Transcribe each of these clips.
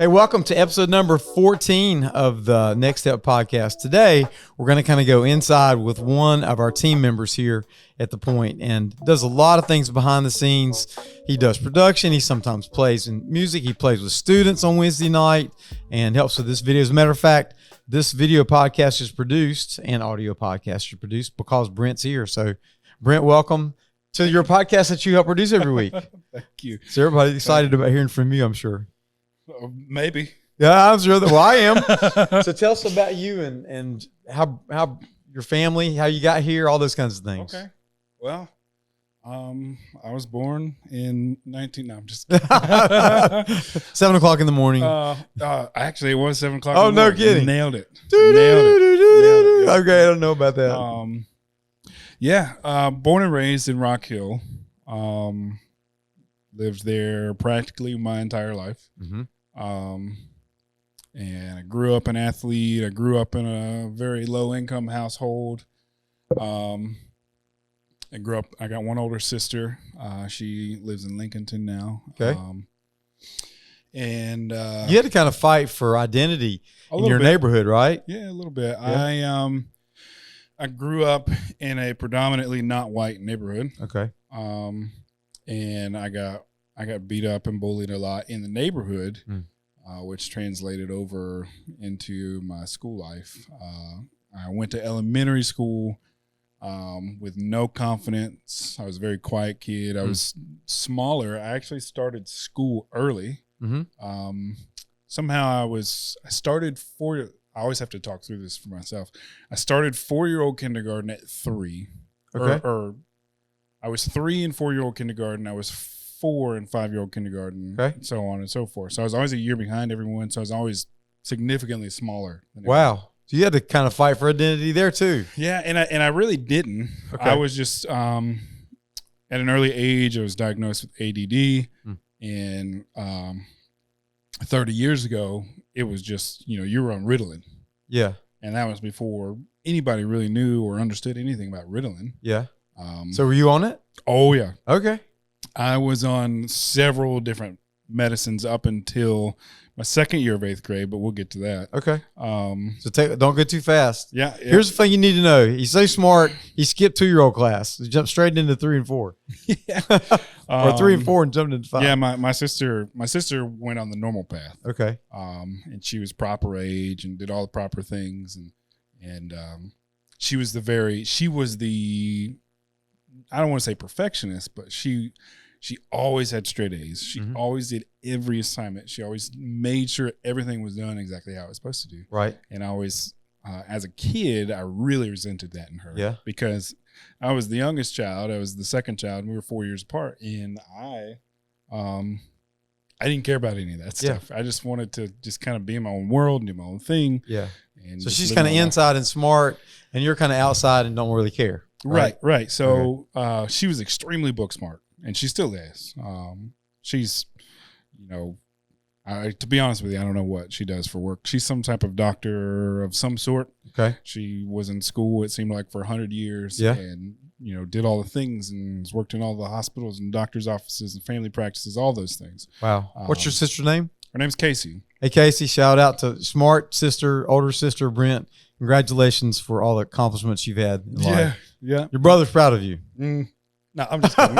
Hey, welcome to episode number 14 of the Next Step podcast. Today, we're going to kind of go inside with one of our team members here at The Point, and does a lot of things behind the scenes. He does production. He sometimes plays in music. He plays with students on Wednesday night and helps with this video. As a matter of fact, this video podcast is produced and audio podcast is produced because Brent's here. So, Brent, welcome to your podcast that you help produce every week. Thank you. So everybody's excited about hearing from you, I'm sure. Maybe. Yeah, I'm sure that. Well, I am. So tell us about you and how your family, how you got here, all those kinds of things. Okay. Well, I was born in No, I'm just 7 o'clock in the morning. Actually, it was 7 o'clock. Oh, in the morning. no kidding. Nailed it. Okay, I don't know about that. Born and raised in Rock Hill. Lived there practically my entire life. Mm-hmm. And I grew up an athlete. I grew up in a very low income household. I got one older sister. She lives in Lincolnton now. Okay. And you had to kind of fight for identity in your neighborhood, right? Yeah, a little bit. Yeah. I grew up in a predominantly not white neighborhood. Okay. And I got beat up and bullied a lot in the neighborhood, which translated over into my school life. I went to elementary school with no confidence. I was a very quiet kid. I was smaller. I actually started school early. Mm-hmm. Somehow I started I always have to talk through this for myself. I started 4-year-old kindergarten at 3. Okay. Or I was 3 and 4-year-old kindergarten. I was 4 and 5-year-old kindergarten, okay, and so on and so forth. So I was always a year behind everyone. So I was always significantly smaller than wow. everyone. So you had to kind of fight for identity there too. Yeah, and I really didn't. Okay. I was just at an early age, I was diagnosed with ADD, and 30 years ago, it was just, you were on Ritalin. Yeah. And that was before anybody really knew or understood anything about Ritalin. Yeah. So were you on it? Oh, yeah. Okay. I was on several different medicines up until my second year of 8th grade, but we'll get to that. Okay. So don't go too fast. Yeah. Here's the thing you need to know. He's so smart. He skipped 2-year-old class. He jumped straight into 3 and 4. Yeah. Or 3 and 4 and jumped into 5. Yeah. My sister went on the normal path. Okay. And she was proper age and did all the proper things. And she was the, I don't want to say perfectionist, but she always had straight A's. She always did every assignment. She always made sure everything was done exactly how it was supposed to do. Right. And I always, as a kid, I really resented that in her. Yeah. Because I was the youngest child. I was the second child. And we were 4 years apart. And I didn't care about any of that stuff. I just wanted to just kind of be in my own world and do my own thing. Yeah. And so she's kind of inside and smart, and you're kind of outside and don't really care. Right. So she was extremely book smart, and she still is. She's, to be honest with you, I don't know what she does for work. She's some type of doctor of some sort. Okay. She was in school, it seemed like, for 100 years. Yeah. And, did all the things and has worked in all the hospitals and doctor's offices and family practices, all those things. Wow. What's your sister's name? Her name's Casey. Hey, Casey, shout out to smart sister, older sister, Brent. Congratulations for all the accomplishments you've had in life. Yeah. Your brother's proud of you. No, I'm just kidding.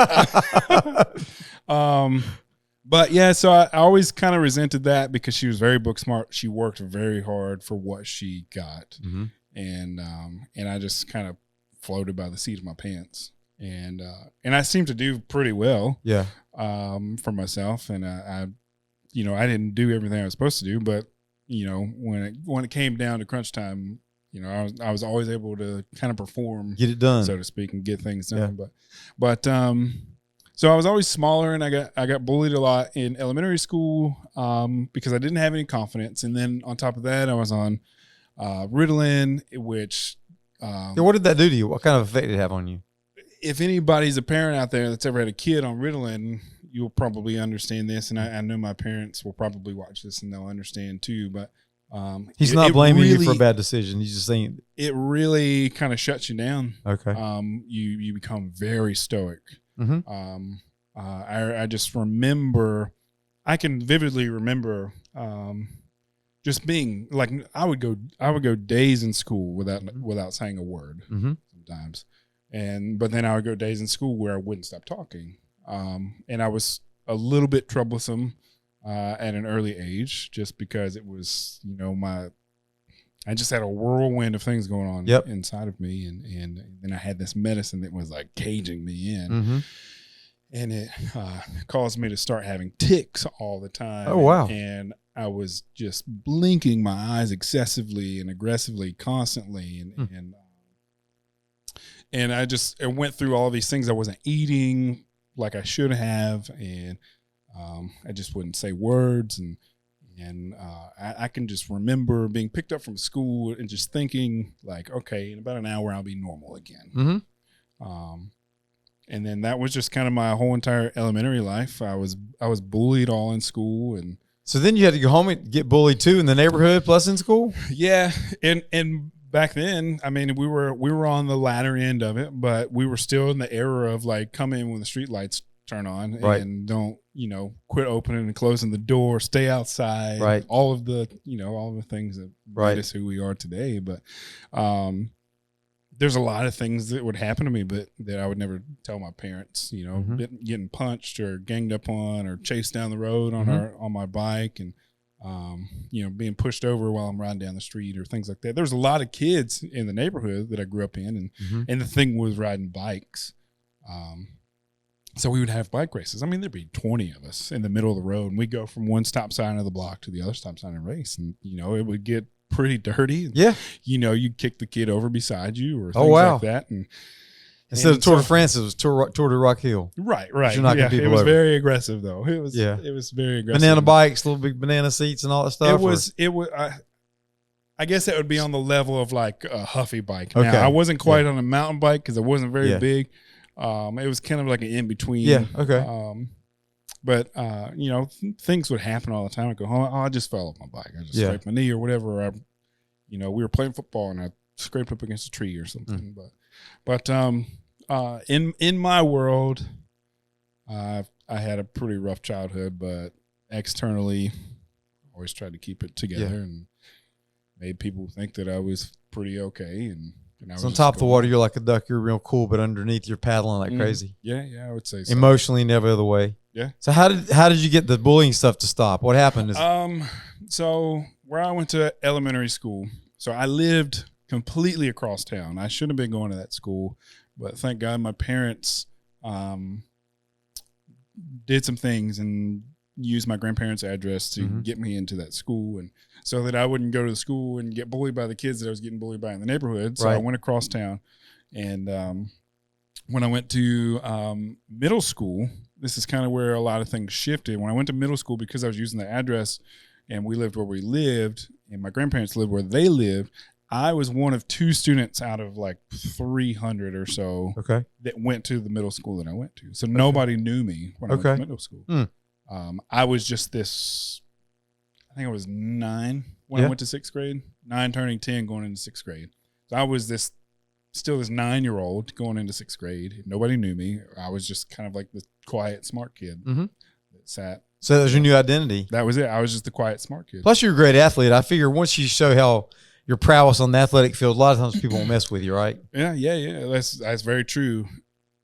But yeah, so I always kind of resented that because she was very book smart. She worked very hard for what she got. Mm-hmm. And I just kind of floated by the seat of my pants. And I seemed to do pretty well. Yeah. For myself. And I didn't do everything I was supposed to do, but when it came down to crunch time, I was always able to kind of perform, get it done, so to speak, and get things done. Yeah. But so I was always smaller, and I got bullied a lot in elementary school because I didn't have any confidence. And then on top of that, I was on Ritalin, which what did that do to you? What kind of effect did it have on you? If anybody's a parent out there that's ever had a kid on Ritalin, you'll probably understand this, and I know my parents will probably watch this and they'll understand too. But He's not blaming you for a bad decision. He's just saying it really kind of shuts you down. Okay. You become very stoic. Mm-hmm. I just remember, I can vividly remember just being like, I would go days in school without saying a word sometimes, but then I would go days in school where I wouldn't stop talking, and I was a little bit troublesome at an early age, just because it was, I just had a whirlwind of things going on inside of me, and then I had this medicine that was like caging me in. Mm-hmm. And it caused me to start having tics all the time. Oh, wow. And I was just blinking my eyes excessively and aggressively constantly. And I went through all these things. I wasn't eating like I should have. And I just wouldn't say words. And I can just remember being picked up from school and just thinking like, okay, in about an hour, I'll be normal again. Mm-hmm. And then that was just kind of my whole entire elementary life. I was bullied all in school, and so then you had to go home and get bullied too in the neighborhood plus in school. Yeah, and back then, I mean, we were on the latter end of it, but we were still in the era of like, come in when the street lights turn on, right, and don't quit opening and closing the door, stay outside, right, all of the things that made us who we are today. But there's a lot of things that would happen to me, but that I would never tell my parents, getting punched or ganged up on or chased down the road on my bike, and, being pushed over while I'm riding down the street or things like that. There's a lot of kids in the neighborhood that I grew up in, and the thing was riding bikes. So we would have bike races. I mean, there'd be 20 of us in the middle of the road, and we'd go from one stop sign of the block to the other stop sign and race. And, it would get pretty dirty. Yeah. You'd kick the kid over beside you or things like that. And instead of Tour de France, it was Tour de Rock Hill. Right. You're not gonna it was very aggressive though. It was very aggressive. Banana bikes, little big banana seats and all that stuff. I guess that would be on the level of like a Huffy bike. Okay. Now, I wasn't quite on a mountain bike because it wasn't very big. It was kind of like an in between. Yeah. Okay. But things would happen all the time. I go, I just fell off my bike. I just scraped my knee or whatever. We were playing football and I scraped up against a tree or something. But in my world, I had a pretty rough childhood, but externally, always tried to keep it together and made people think that I was pretty okay. And I was on top of the water, you're like a duck. You're real cool, but underneath, you're paddling like crazy. Yeah, I would say so. Emotionally, never the other way. Yeah. So how did you get the bullying stuff to stop? What happened? So where I went to elementary school, so I lived completely across town. I shouldn't have been going to that school, but thank God my parents did some things and used my grandparents' address to get me into that school, and so that I wouldn't go to the school and get bullied by the kids that I was getting bullied by in the neighborhood. So I went across town, and when I went to middle school, this is kind of where a lot of things shifted. When I went to middle school, because I was using the address and we lived where we lived and my grandparents lived where they lived, I was one of 2 students out of like 300 or so that went to the middle school that I went to. So nobody knew me when I went to middle school. I was just this, I think I was 9 when I went to 6th grade, 9 turning 10 going into 6th grade. So I was still this 9-year-old going into 6th grade. Nobody knew me. I was just kind of like the quiet, smart kid that sat. So that was your new identity. That was it. I was just the quiet, smart kid. Plus, you're a great athlete. I figure once you show how your prowess on the athletic field, a lot of times people won't mess with you, right? Yeah. That's very true.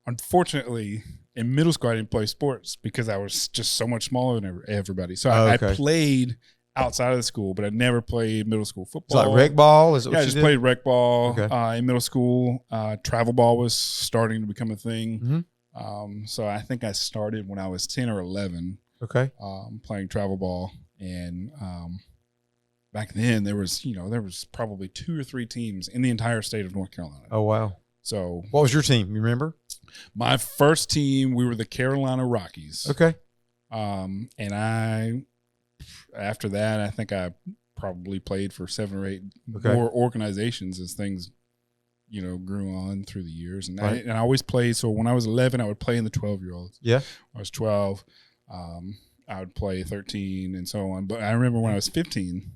Unfortunately, in middle school, I didn't play sports because I was just so much smaller than everybody. So I played outside of the school, but I never played middle school football. It's like rec ball? I just played rec ball in middle school. Travel ball was starting to become a thing. So I think I started when I was 10 or 11 playing travel ball. And back then there was probably 2 or 3 teams in the entire state of North Carolina. Oh, wow. So what was your team? You remember? My first team, we were the Carolina Rockies. Okay. And after that, I think I probably played for 7 or 8 more organizations as things, grew on through the years. And I always played. So when I was 11, I would play in the 12-year-olds. Yeah. I was 12. I would play 13 and so on. But I remember when I was 15,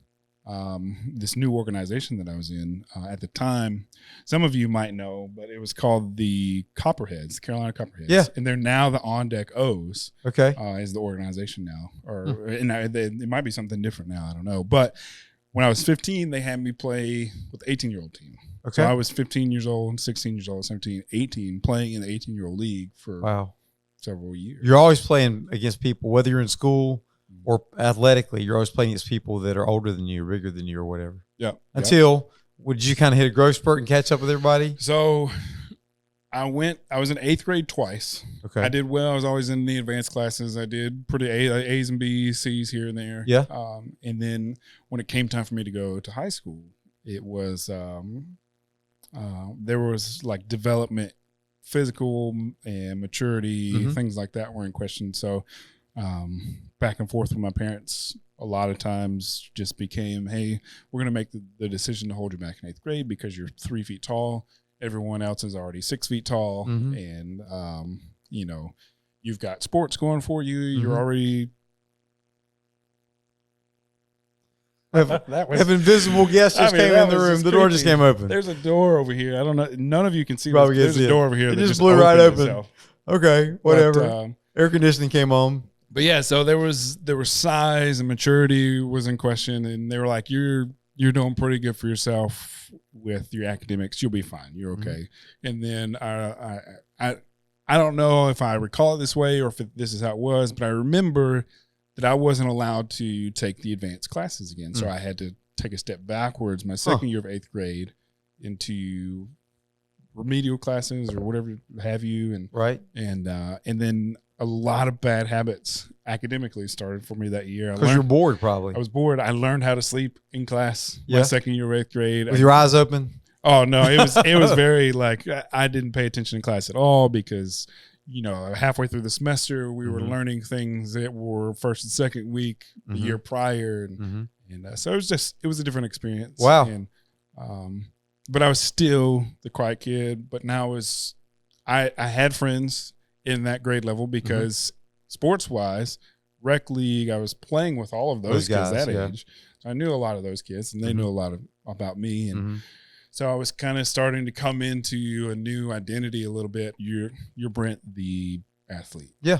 this new organization that I was in at the time. Some of you might know, but it was called the Copperheads, the Carolina Copperheads. Yeah. And they're now the On Deck O's. Okay. Is the organization now. And it might be something different now. I don't know. But when I was 15, they had me play with the 18-year-old team. Okay. So I was 15 years old, 16 years old, 17, 18, playing in the 18-year-old league for several years. You're always playing against people, whether you're in school or athletically, you're always playing against people that are older than you or bigger than you or whatever. Yeah. Until, would you kind of hit a growth spurt and catch up with everybody? So I was in 8th grade twice. Okay. I did well. I was always in the advanced classes. I did pretty A's and B's, C's here and there. Yeah. And then when it came time for me to go to high school, it was there was like development, physical and maturity, things like that were in question. So back and forth with my parents a lot of times just became, hey, we're going to make the decision to hold you back in 8th grade because you're 3 feet tall. Everyone else is already 6 feet tall. And, you know, you've got sports going for you. You're already. Have invisible guests just came in the room. The door just came open. There's a door over here. I don't know. None of you can see Probably this. There's a door over here. It that just blew right open. Itself. Okay, whatever. But, air conditioning came on. But yeah, so there was size and maturity was in question, and they were like, "You're doing pretty good for yourself with your academics. You'll be fine. You're okay." And then I don't know if I recall it this way or if this is how it was, but I remember that I wasn't allowed to take the advanced classes again. So I had to take a step backwards my second year of 8th grade into remedial classes or whatever have you. And then a lot of bad habits academically started for me that year. Because you're bored probably. I was bored. I learned how to sleep in class my second year of 8th grade. With your eyes open? Oh, no. It was very like I didn't pay attention in class at all because – you know, halfway through the semester, we were learning things that were first and second week the year prior. And so it was a different experience. Wow. And, but I was still the quiet kid, but now I had friends in that grade level because sports wise, rec league, I was playing with all of those kids that age. So I knew a lot of those kids and they knew a lot about me. And, so I was kind of starting to come into a new identity a little bit. You're Brent, the athlete. Yeah.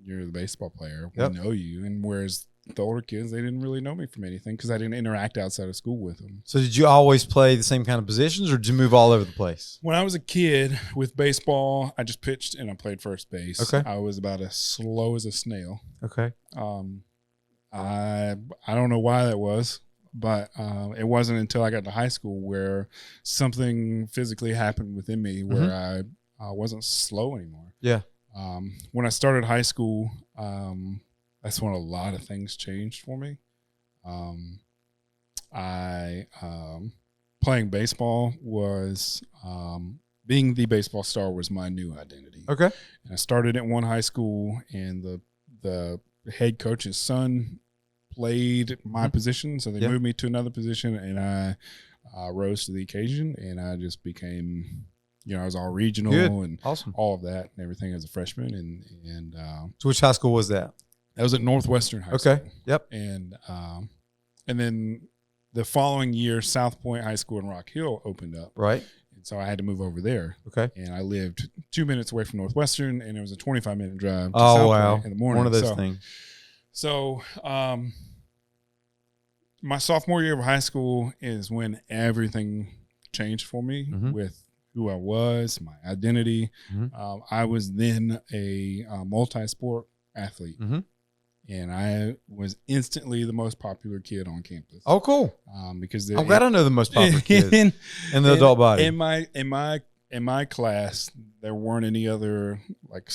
You're the baseball player. We know you. And whereas the older kids, they didn't really know me from anything because I didn't interact outside of school with them. So did you always play the same kind of positions or did you move all over the place? When I was a kid with baseball, I just pitched and I played first base. Okay. I was about as slow as a snail. Okay. I don't know why that was. But it wasn't until I got to high school where something physically happened within me where I wasn't slow anymore. Yeah. When I started high school, that's when a lot of things changed for me. Playing baseball was being the baseball star was my new identity. Okay. And I started at one high school, and the head coach's son played my position, so they moved me to another position, and I rose to the occasion, and I just became, I was all regional and all of that and everything as a freshman. And so which high school was that? That was at Northwestern High School. Okay. Yep. And then the following year, South Point High School in Rock Hill opened up. Right. And so I had to move over there. Okay. And I lived 2 minutes away from Northwestern, and it was a 25-minute drive to South Point in the morning. One of those things. So my sophomore year of high school is when everything changed for me with who I was, my identity. I was then a multi-sport athlete, and I was instantly the most popular kid on campus. Oh, cool! Because I'm glad I know the most popular kid in the adult body. In my class, there weren't any other like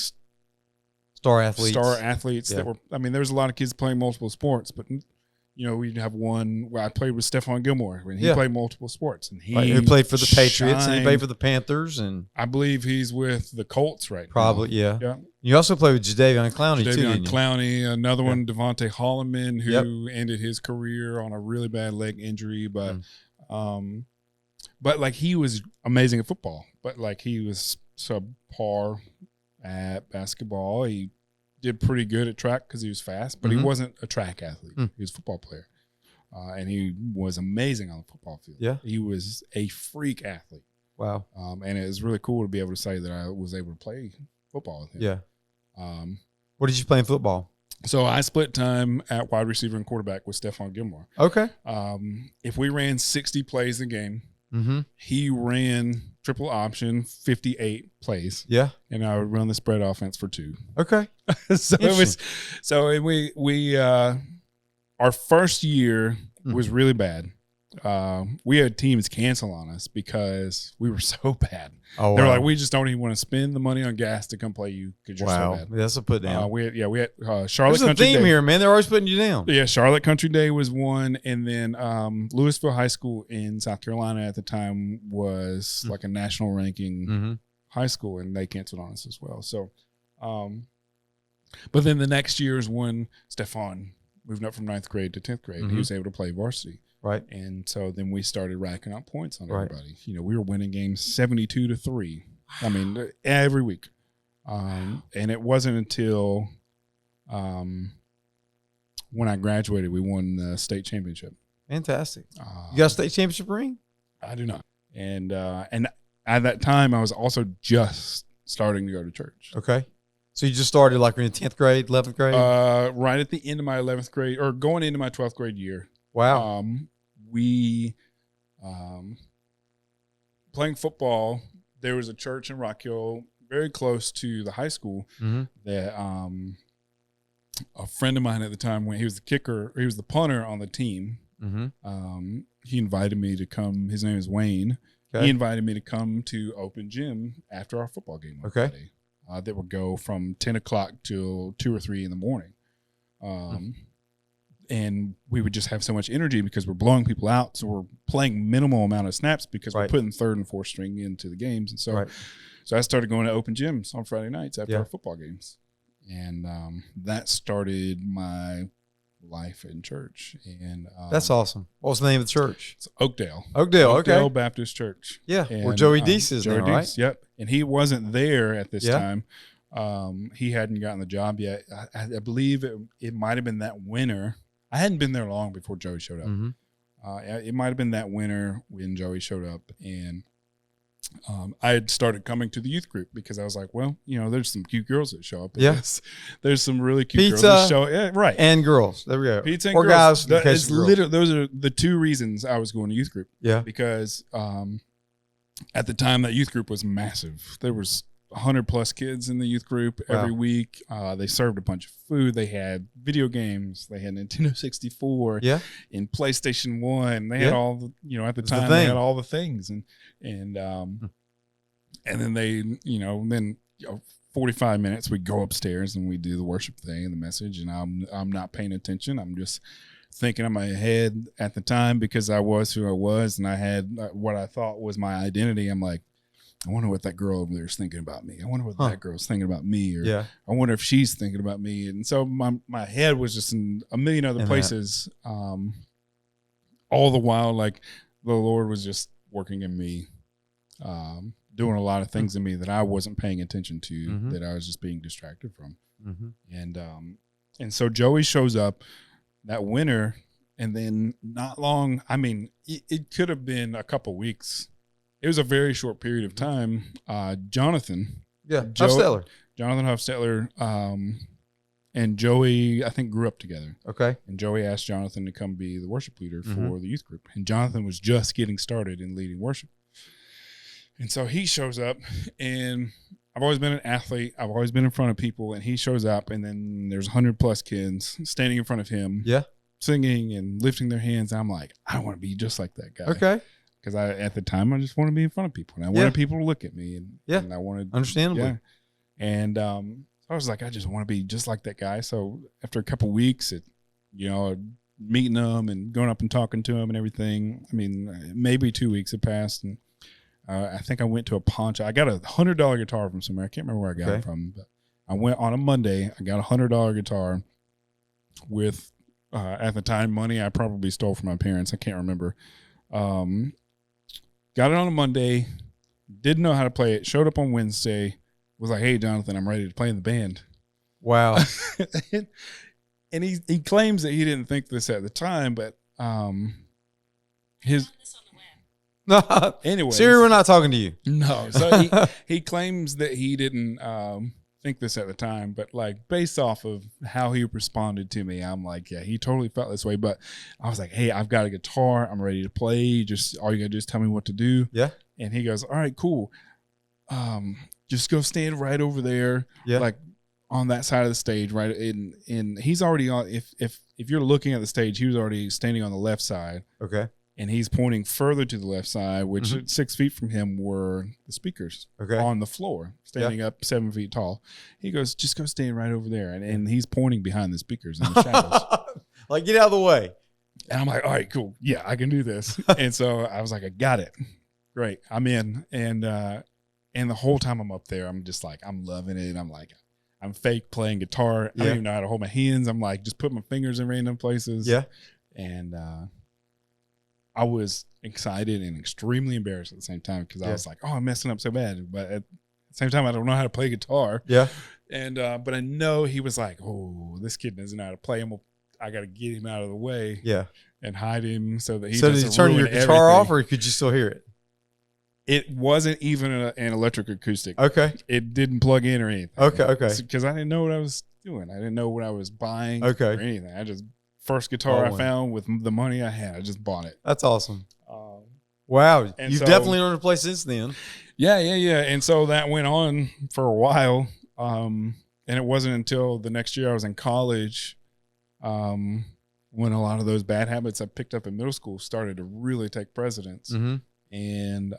star athletes that were. I mean, there was a lot of kids playing multiple sports, but we'd have one where I played with Stephon Gilmore when he played multiple sports, and he played for the Patriots and he played for the Panthers, and I believe he's with the Colts right now. Yeah. You also played with Jadeveon Clowney too. Jadeveon Clowney, another one, Devontae Holloman, who ended his career on a really bad leg injury, but like he was amazing at football, but like he was subpar at basketball. He did pretty good at track because he was fast, but he wasn't a track athlete. He was a football player. and he was amazing on the football field. Yeah. He was a freak athlete. Wow. And it was really cool to be able to say that I was able to play football with him. Yeah. What did you play in football? So I split time at wide receiver and quarterback with Stephon Gilmore. Okay. If we ran 60 plays a game, Mm-hmm. he ran triple option 58 plays. Yeah. And I would run the spread offense for 2. Okay. We our first year was really bad. We had teams cancel on us because we were so bad. Oh, they were wow. like, we just don't even want to spend the money on gas to come play you because you're so bad. That's a put down. We had Charlotte There's a Country theme Day. here, man. They're always putting you down. Yeah, Charlotte Country Day was one, and then Louisville High School in South Carolina at the time was like a national ranking high school, and they canceled on us as well. So, but then the next year is when Stephon moved up from 9th grade to 10th grade. He was able to play varsity. Right. And so then we started racking up points on everybody. You know, we were winning games 72-3. I mean, every week. And it wasn't until when I graduated, we won the state championship. Fantastic. You got a state championship ring? I do not. And at that time, I was also just starting to go to church. Okay. So you just started like in 10th grade, 11th grade? Right at the end of my 11th grade, or going into my 12th grade year. Wow. We playing football, there was a church in Rock Hill very close to the high school that a friend of mine at the time, when he was the kicker, he was the punter on the team. He invited me to come. His name is Wayne. Okay. He invited me to come to open gym after our football game on Friday. That would go from 10 o'clock till 2 or 3 in the morning. And we would just have so much energy because we're blowing people out. So we're playing minimal amount of snaps because we're putting 3rd and 4th string into the games. And so, so I started going to open gyms on Friday nights after our football games. And that started my life in church. And that's awesome. What was the name of the church? It's Oakdale. Oakdale Baptist Church. Yeah. And, where Joey Deese is now, right? Yep. And he wasn't there at this time. He hadn't gotten the job yet. I believe it might have been that winter. I hadn't been there long before Joey showed up. It might have been that winter when Joey showed up, and I had started coming to the youth group because I was like, well, you know, there's some cute girls that show up. Yes, there's some really cute girls that show up. Yeah, right. And girls. There we go. Pizza and or girls. Guys. Those are the 2 reasons I was going to youth group. Yeah, because at the time that youth group was massive. There was 100+ kids in the youth group every week. They served a bunch of food. They had video games. They had Nintendo 64. Yeah. And PlayStation 1. They had all the, you know, at the time they had all the things. And then they, you know, 45 minutes we go upstairs and we do the worship thing and the message, and I'm not paying attention. I'm just thinking in my head at the time, because I was who I was and I had what I thought was my identity. I'm like, I wonder what that girl over there is thinking about me. I wonder what that girl's thinking about me. Or I wonder if she's thinking about me. And so my head was just in a million other places. All the while, like, the Lord was just working in me, doing a lot of things in me that I wasn't paying attention to, that I was just being distracted from. And so Joey shows up that winter, and then not long, I mean, it could have been a couple weeks. It was a very short period of time. Jonathan Hofstetler, and Joey, I think, grew up together. Okay. And Joey asked Jonathan to come be the worship leader for the youth group. And Jonathan was just getting started in leading worship. And so he shows up, and I've always been an athlete. I've always been in front of people, and he shows up, and then there's 100+ kids standing in front of him, singing and lifting their hands. I'm like, I want to be just like that guy. Okay. Because at the time, I just want to be in front of people, and I wanted people to look at me, and I wanted, understandably. Yeah. And I was like, I just want to be just like that guy. So after a couple weeks, meeting them and going up and talking to him and everything, I mean, maybe 2 weeks had passed, and I think I went to a pawn shop. I got a $100 guitar from somewhere. I can't remember where I got it from, but I went on a Monday. I got a $100 guitar with, at the time, money I probably stole from my parents. I can't remember. Got it on a Monday, didn't know how to play it, showed up on Wednesday, was like, hey, Jonathan, I'm ready to play in the band. Wow. and he claims that he didn't think this at the time, but his No, anyway. Siri, we're not talking to you. No. So he claims that he didn't think this at the time, but like based off of how he responded to me, I'm like, yeah, he totally felt this way. But I was like, hey, I've got a guitar. I'm ready to play. Just all you gotta do is tell me what to do. Yeah. And he goes, all right, cool. Just go stand right over there. Yeah. Like on that side of the stage, right? And he's already on, if you're looking at the stage, he was already standing on the left side. Okay. And he's pointing further to the left side, which 6 feet from him were the speakers on the floor, standing up 7 feet tall. He goes, just go stand right over there. And he's pointing behind the speakers in the shadows. Like, get out of the way. And I'm like, all right, cool. Yeah, I can do this. And so I was like, I got it. Great. I'm in. And the whole time I'm up there, I'm just like, I'm loving it. I'm like, I'm fake playing guitar. I don't even know how to hold my hands. I'm like, just put my fingers in random places. Yeah. And I was excited and extremely embarrassed at the same time because I was like, oh, I'm messing up so bad. But at the same time, I don't know how to play guitar. Yeah. And but I know he was like, oh, this kid doesn't know how to play him. I got to get him out of the way. Yeah. And hide him so that he So doesn't did you turn your guitar off, or could you still hear it? It wasn't even an electric acoustic. Okay. It didn't plug in or anything. Okay. Because I didn't know what I was doing. I didn't know what I was buying or anything. I just, first guitar I found with the money I had, I just bought it. That's awesome. Wow. You've definitely learned to play since then. Yeah. And so that went on for a while. And it wasn't until the next year I was in college when a lot of those bad habits I picked up in middle school started to really take precedence. Mm-hmm. And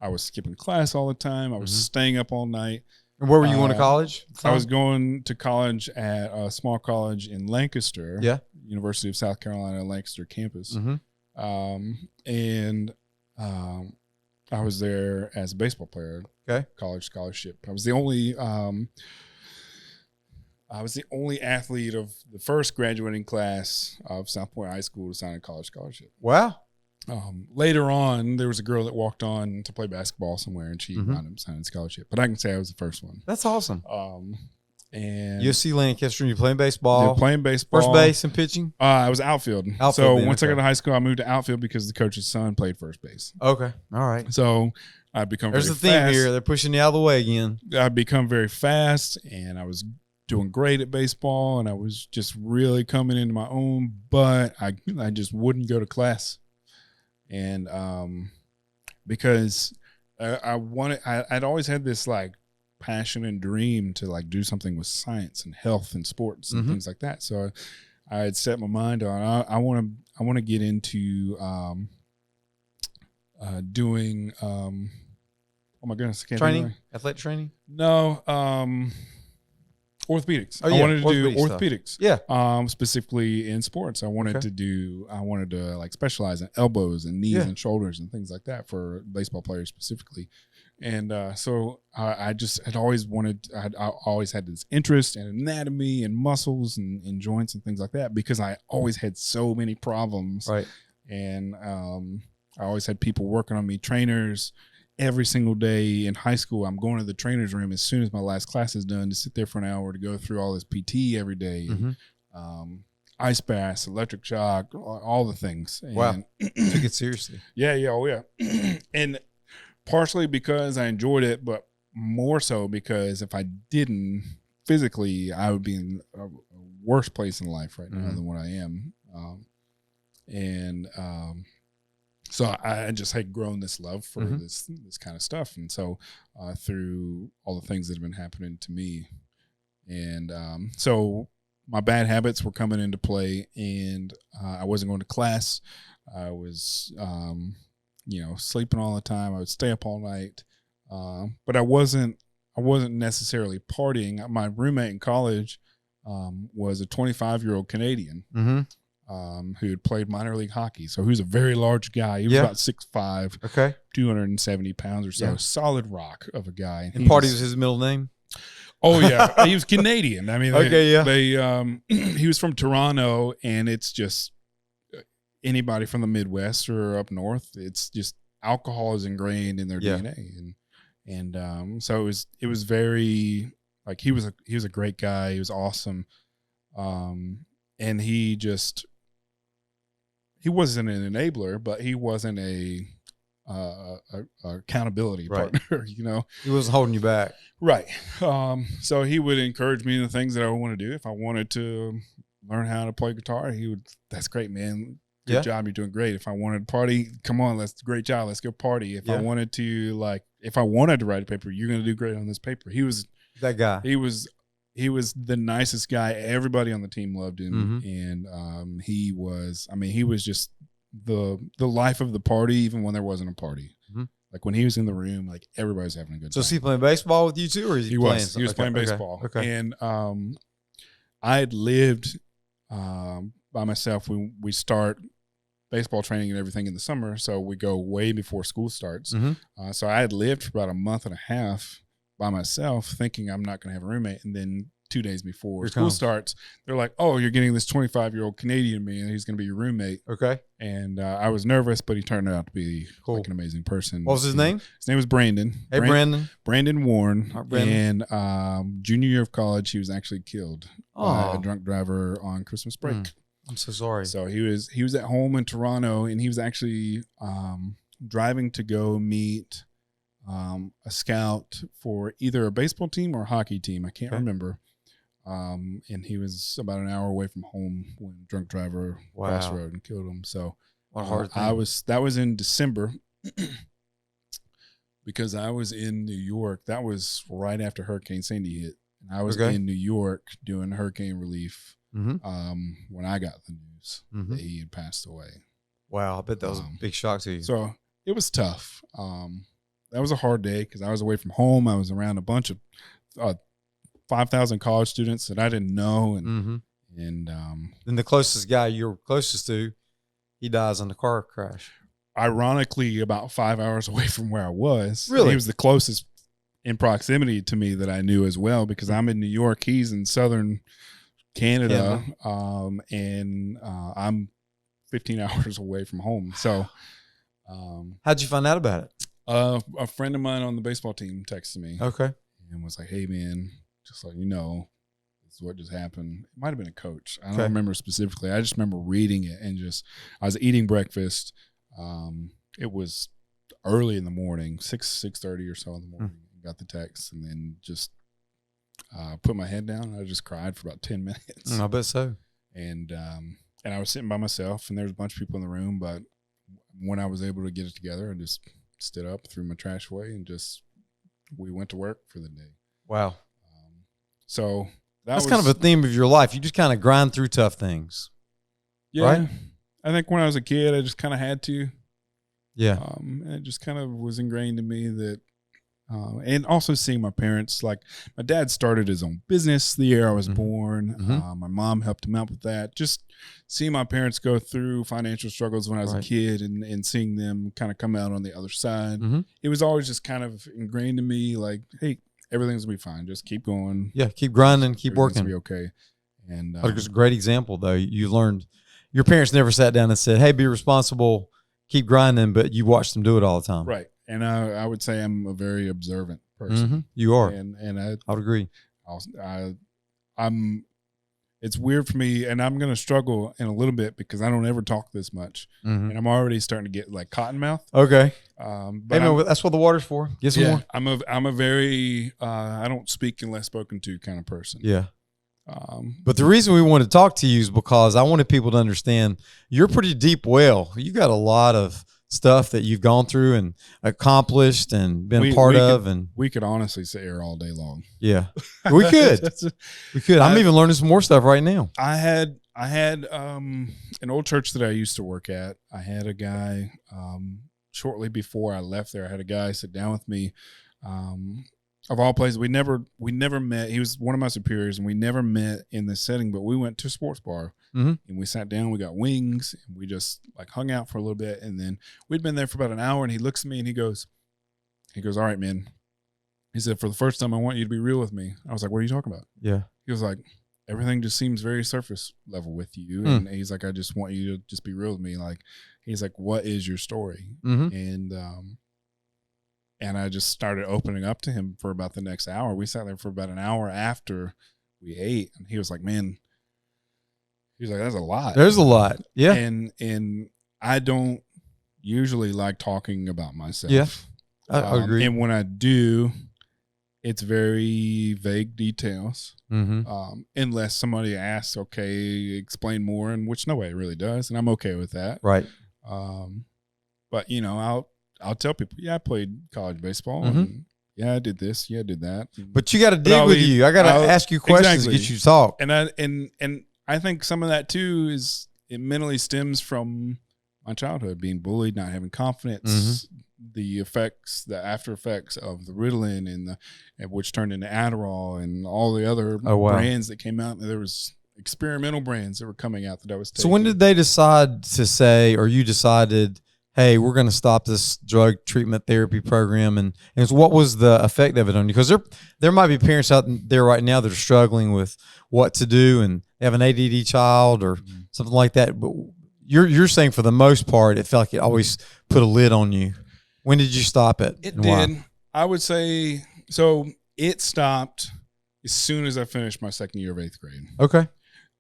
I was skipping class all the time. I was staying up all night. And where were you going to college? I was going to college at a small college in Lancaster. Yeah. University of South Carolina, Lancaster campus. Mm-hmm. I was there as a baseball player. Okay. College scholarship. I was the only athlete of the first graduating class of South Point High School to sign a college scholarship. Wow. Later on, there was a girl that walked on to play basketball somewhere, and she wound up signing a scholarship. But I can say I was the first one. That's awesome. And USC Lancaster, you playing baseball? Playing baseball. First base and pitching? I was outfield. So once I got to high school, I moved to outfield because the coach's son played first base. Okay. All right. So I'd become There's very the theme fast. here. They're pushing you out of the way again. I'd become very fast, and I was doing great at baseball, and I was just really coming into my own, but I just wouldn't go to class. And because I'd always had this like passion and dream to like do something with science and health and sports and things like that. So I had set my mind on I want to get into doing oh my goodness, I can't Training, athletic training. No, orthopedics. Oh, yeah. I wanted to do Orthopedic orthopedics. Yeah. Specifically in sports. I wanted to like specialize in elbows and knees and shoulders and things like that for baseball players specifically. And so I just had always I always had this interest in anatomy and muscles and joints and things like that because I always had so many problems. Right. And I always had people working on me, trainers. Every single day in high school, I'm going to the trainer's room as soon as my last class is done to sit there for an hour to go through all this PT every day. Ice baths, electric shock, all the things. And wow. Took it seriously. Yeah. Oh, yeah. And partially because I enjoyed it, but more so because if I didn't physically, I would be in a worse place in life right now than what I am. So I just had grown this love for this kind of stuff. And so through all the things that have been happening to me. And so my bad habits were coming into play, and I wasn't going to class. I was, sleeping all the time. I would stay up all night. But I wasn't necessarily partying. My roommate in college was a 25-year-old Canadian. Who had played minor league hockey. So he was a very large guy. He was about 6'5", 270 pounds or so. Yeah. Solid rock of a guy. And Party was his middle name? Oh, yeah. He was Canadian. I mean, he was from Toronto, and it's just anybody from the Midwest or up north. It's just alcohol is ingrained in their DNA. And so it was very, like, he was a great guy. He was awesome. And he just, he wasn't an enabler, but he wasn't a accountability partner, you know. He wasn't holding you back. Right. So he would encourage me in the things that I want to do. If I wanted to learn how to play guitar, he would, that's great, man. Good job. You're doing great. If I wanted to party, come on, great job. Let's go party. If I wanted to write a paper, you're going to do great on this paper. He was that guy. He was the nicest guy. Everybody on the team loved him. And he was just the life of the party, even when there wasn't a party. Like when he was in the room, like everybody was having a good time. So is he playing baseball with you too, or is he playing? He was playing baseball. Okay. And I had lived by myself. We start baseball training and everything in the summer, so we go way before school starts. So I had lived for about a month and a half by myself, thinking I'm not going to have a roommate. And then 2 days before school starts, they're like, "Oh, you're getting this 25-year-old Canadian man. He's going to be your roommate." Okay. And I was nervous, but he turned out to be like an amazing person. What was his name? His name was Brandon. Hey, Brandon. Brandon Warren. Brandon. And junior year of college, he was actually killed by a drunk driver on Christmas break. I'm so sorry. So he was at home in Toronto, and he was actually driving to go meet a scout for either a baseball team or a hockey team. I can't remember. And he was about an hour away from home when a drunk driver crossed the road and killed him. So what a hard thing. That was in December because I was in New York. That was right after Hurricane Sandy hit. And I was in New York doing hurricane relief when I got the news that he had passed away. Wow, I bet that was a big shock to you. So it was tough. That was a hard day because I was away from home. I was around a bunch of 5,000 college students that I didn't know, and then the closest guy you're closest to, he dies in a car crash. Ironically, about 5 hours away from where I was. Really, he was the closest in proximity to me that I knew as well, because I'm in New York, he's in southern Canada. And I'm 15 hours away from home. So, how'd you find out about it? A friend of mine on the baseball team texted me. Okay, and was like, "Hey, man, just like, you know, this is what just happened." It might have been a coach. I don't remember specifically. I just remember reading it and I was eating breakfast. It was early in the morning, 6:30 or so in the morning. Got the text, and then just put my head down. I just cried for about 10 minutes. I bet so. And I was sitting by myself, and there was a bunch of people in the room. But when I was able to get it together, I just stood up, threw my trash away, and we went to work for the day. Wow. So that's kind of a theme of your life. You just kind of grind through tough things. Yeah. Right? I think when I was a kid, I just kind of had to. Yeah. And it just kind of was ingrained in me that, and also seeing my parents, like my dad started his own business the year I was born. My mom helped him out with that. Just seeing my parents go through financial struggles when I was a kid, and seeing them kind of come out on the other side. It was always just kind of ingrained in me, like, hey, everything's gonna be fine. Just keep going. Yeah, keep grinding, keep working. Be okay. And it's a great example, though. You learned. Your parents never sat down and said, "Hey, be responsible, keep grinding," but you watched them do it all the time. Right. And I would say I'm a very observant person. You are. And I would agree. It's weird for me, and I'm going to struggle in a little bit because I don't ever talk this much, and I'm already starting to get like cotton mouth. Okay. But hey, man, that's what the water's for. Get some more. I'm a very I don't speak unless spoken to kind of person. Yeah. But the reason we wanted to talk to you is because I wanted people to understand you're a pretty deep well. You've got a lot of stuff that you've gone through and accomplished and been a part of. And we could honestly sit here all day long. Yeah, we could. We could. I'm even learning some more stuff right now. I had an old church that I used to work at. I had a guy shortly before I left there. I had a guy sit down with me. Of all places, we never met. He was one of my superiors, and we never met in this setting. But we went to a sports bar, and we sat down. We got wings, and we just like hung out for a little bit. And then we'd been there for about an hour. And he looks at me and he goes, "All right, man." He said, "For the first time, I want you to be real with me." I was like, "What are you talking about?" Yeah. He was like, "Everything just seems very surface level with you." And he's like, "I just want you to just be real with me." Like, he's like, "What is your story?" And I just started opening up to him for about the next hour. We sat there for about an hour after we ate. And he was like, "Man," He's like, that's a lot. There's a lot. Yeah. And I don't usually like talking about myself. Yeah. I agree. And when I do, it's very vague details. Unless somebody asks, okay, explain more, and which nobody really does. And I'm okay with that. Right. But you know, I'll tell people, yeah, I played college baseball. And yeah, I did this. Yeah, I did that. But you got to dig with you. I got to ask you questions to get you to talk. And I think some of that too is it mentally stems from my childhood, being bullied, not having confidence, the after effects of the Ritalin and which turned into Adderall and all the other brands that came out. There was experimental brands that were coming out that I was taking. So when did they decide to say, or you decided, hey, we're going to stop this drug treatment therapy program? And what was the effect of it on you? Because there might be parents out there right now that are struggling with what to do, and they have an ADD child or something like that. But you're saying for the most part, it felt like it always put a lid on you. When did you stop it? It did. Why? I would say, so it stopped as soon as I finished my second year of 8th grade. Okay.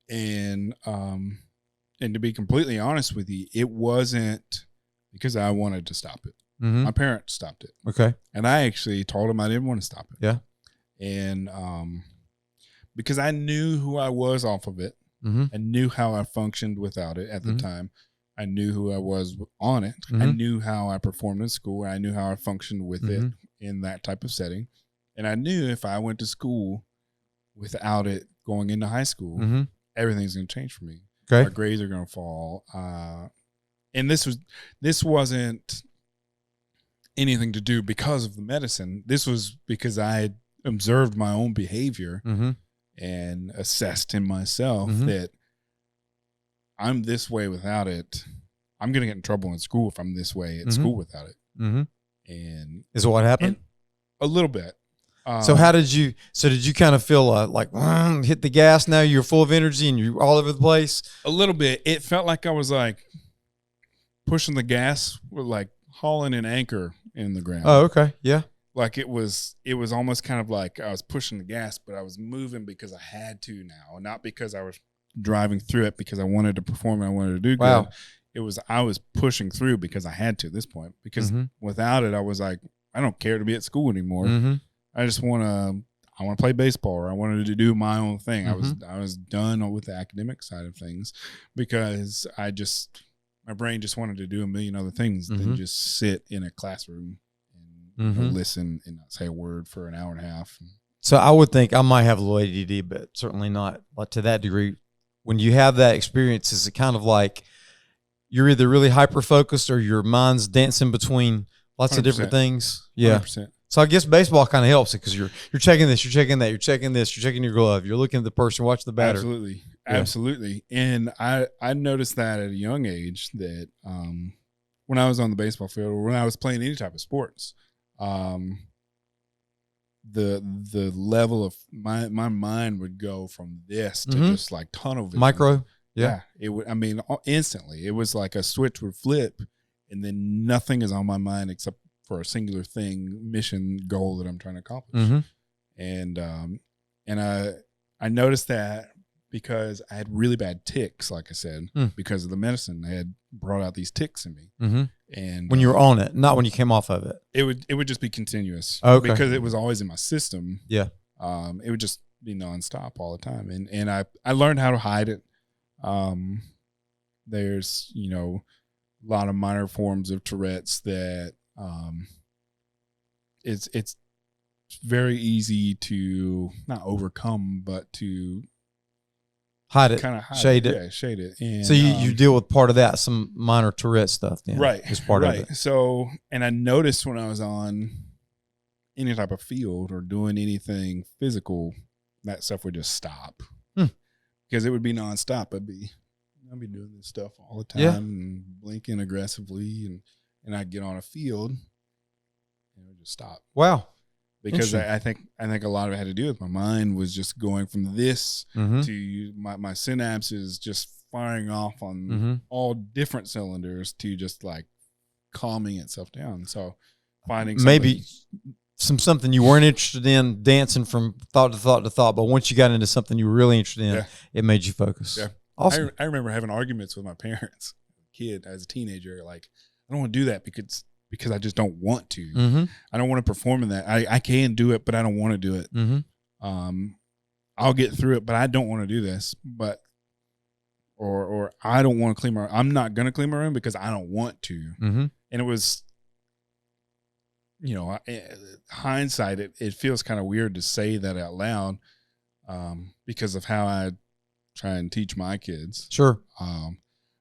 And to be completely honest with you, it wasn't because I wanted to stop it. My parents stopped it. Okay. And I actually told them I didn't want to stop it. Yeah. And because I knew who I was off of it. I knew how I functioned without it at the time. I knew who I was on it. I knew how I performed in school. I knew how I functioned with it in that type of setting. And I knew if I went to school without it going into high school, everything's going to change for me. Okay. My grades are going to fall. And this wasn't anything to do because of the medicine. This was because I had observed my own behavior and assessed in myself that I'm this way without it. I'm going to get in trouble in school if I'm this way at school without it. And is what happened? A little bit. So did you kind of feel like hit the gas now? You're full of energy and you're all over the place? A little bit. It felt like I was like pushing the gas, like hauling an anchor in the ground. Oh, okay. Yeah. Like it was almost kind of like I was pushing the gas, but I was moving because I had to now, not because I was driving through it because I wanted to perform and I wanted to do good. I was pushing through because I had to at this point, because without it, I was like, I don't care to be at school anymore. I just want to play baseball, or I wanted to do my own thing. I was done with the academic side of things because my brain just wanted to do a million other things than just sit in a classroom and listen and not say a word for an hour and a half. So I would think I might have a little ADD, but certainly not like to that degree. When you have that experience, is it kind of like you're either really hyper-focused or your mind's dancing between lots of different things? Yeah. 100%. So I guess baseball kind of helps it because you're checking this, you're checking that, you're checking this, you're checking your glove, you're looking at the person, watching the batter. Absolutely. Yeah. Absolutely. And I noticed that at a young age that when I was on the baseball field or when I was playing any type of sports, the level of my mind would go from this to just like tunnel vision. Micro. Yeah. It would, I mean, instantly. It was like a switch would flip and then nothing is on my mind except for a singular thing, mission, goal that I'm trying to accomplish. And I noticed that because I had really bad tics, like I said, because of the medicine. I had brought out these tics in me. And when you were on it, not when you came off of it. It would just be continuous. Okay. Because it was always in my system. Yeah. It would just be nonstop all the time. And I learned how to hide it. There's, a lot of minor forms of Tourette's that it's very easy to not overcome, but to hide it, kind of shade it. Yeah, shade it. And, so you deal with part of that, some minor Tourette stuff, then, right? As part of it. So, and I noticed when I was on any type of field or doing anything physical, that stuff would just stop because it would be nonstop. I'd be doing this stuff all the time and blinking aggressively, and I'd get on a field and it would just stop. Wow. Because I think a lot of it had to do with my mind was just going from this to my synapses just firing off on all different cylinders to just like calming itself down. So finding maybe something you weren't interested in, dancing from thought to thought to thought, but once you got into something you were really interested in, it made you focus. Yeah. Awesome. I remember having arguments with my parents, kid as a teenager. Like, I don't want to do that because I just don't want to. Mm-hmm. I don't want to perform in that. I can do it, but I don't want to do it. Mm-hmm. I'll get through it, but I don't want to do this. But or I don't want to clean my room. I'm not going to clean my room because I don't want to. Mm-hmm. And it was, you know, hindsight, it feels kind of weird to say that out loud because of how I try and teach my kids. Sure.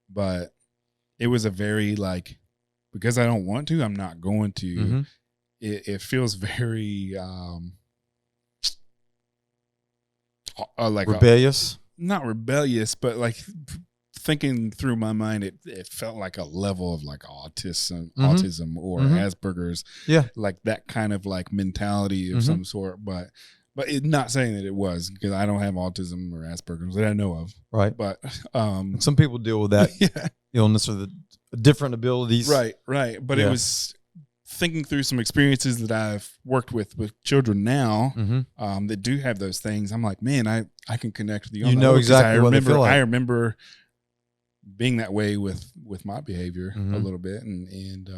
But it was a very like, because I don't want to, I'm not going to. Mm-hmm. It feels very like rebellious. Not rebellious, but like thinking through my mind, it felt like a level of like autism or Asperger's. Yeah. Like that kind of like mentality of some sort. But it, not saying that it was, because I don't have autism or Asperger's that I know of. Right. But some people deal with that illness or the different abilities. Right. But it was thinking through some experiences that I've worked with children now that do have those things. I'm like, man, I can connect with you know exactly what they feel like. I remember being that way with my behavior a little bit, and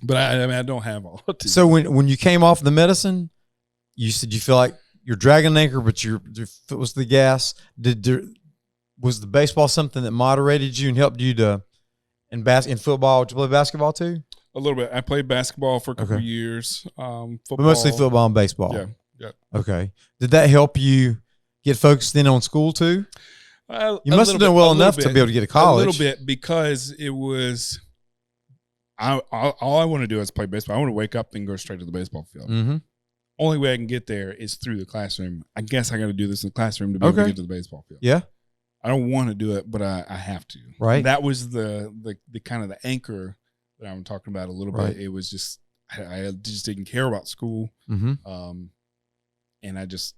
but I mean, I don't have autism. So when you came off the medicine, you said you feel like you're dragging an anchor, but your foot was the gas. Was the baseball something that moderated you and helped you to in football? Did you play basketball too? A little bit. I played basketball for a couple of years. Football, but mostly football and baseball. Yeah. Okay. Did that help you get focused in on school too? You must have done well enough to be able to get to college. A little bit, because it was. All I want to do is play baseball. I want to wake up and go straight to the baseball field. Mm-hmm. Only way I can get there is through the classroom. I guess I got to do this in the classroom to be able to get to the baseball field. Yeah. I don't want to do it, but I have to. Right. And that was the kind of the anchor that I'm talking about a little bit. It was just I just didn't care about school, and I just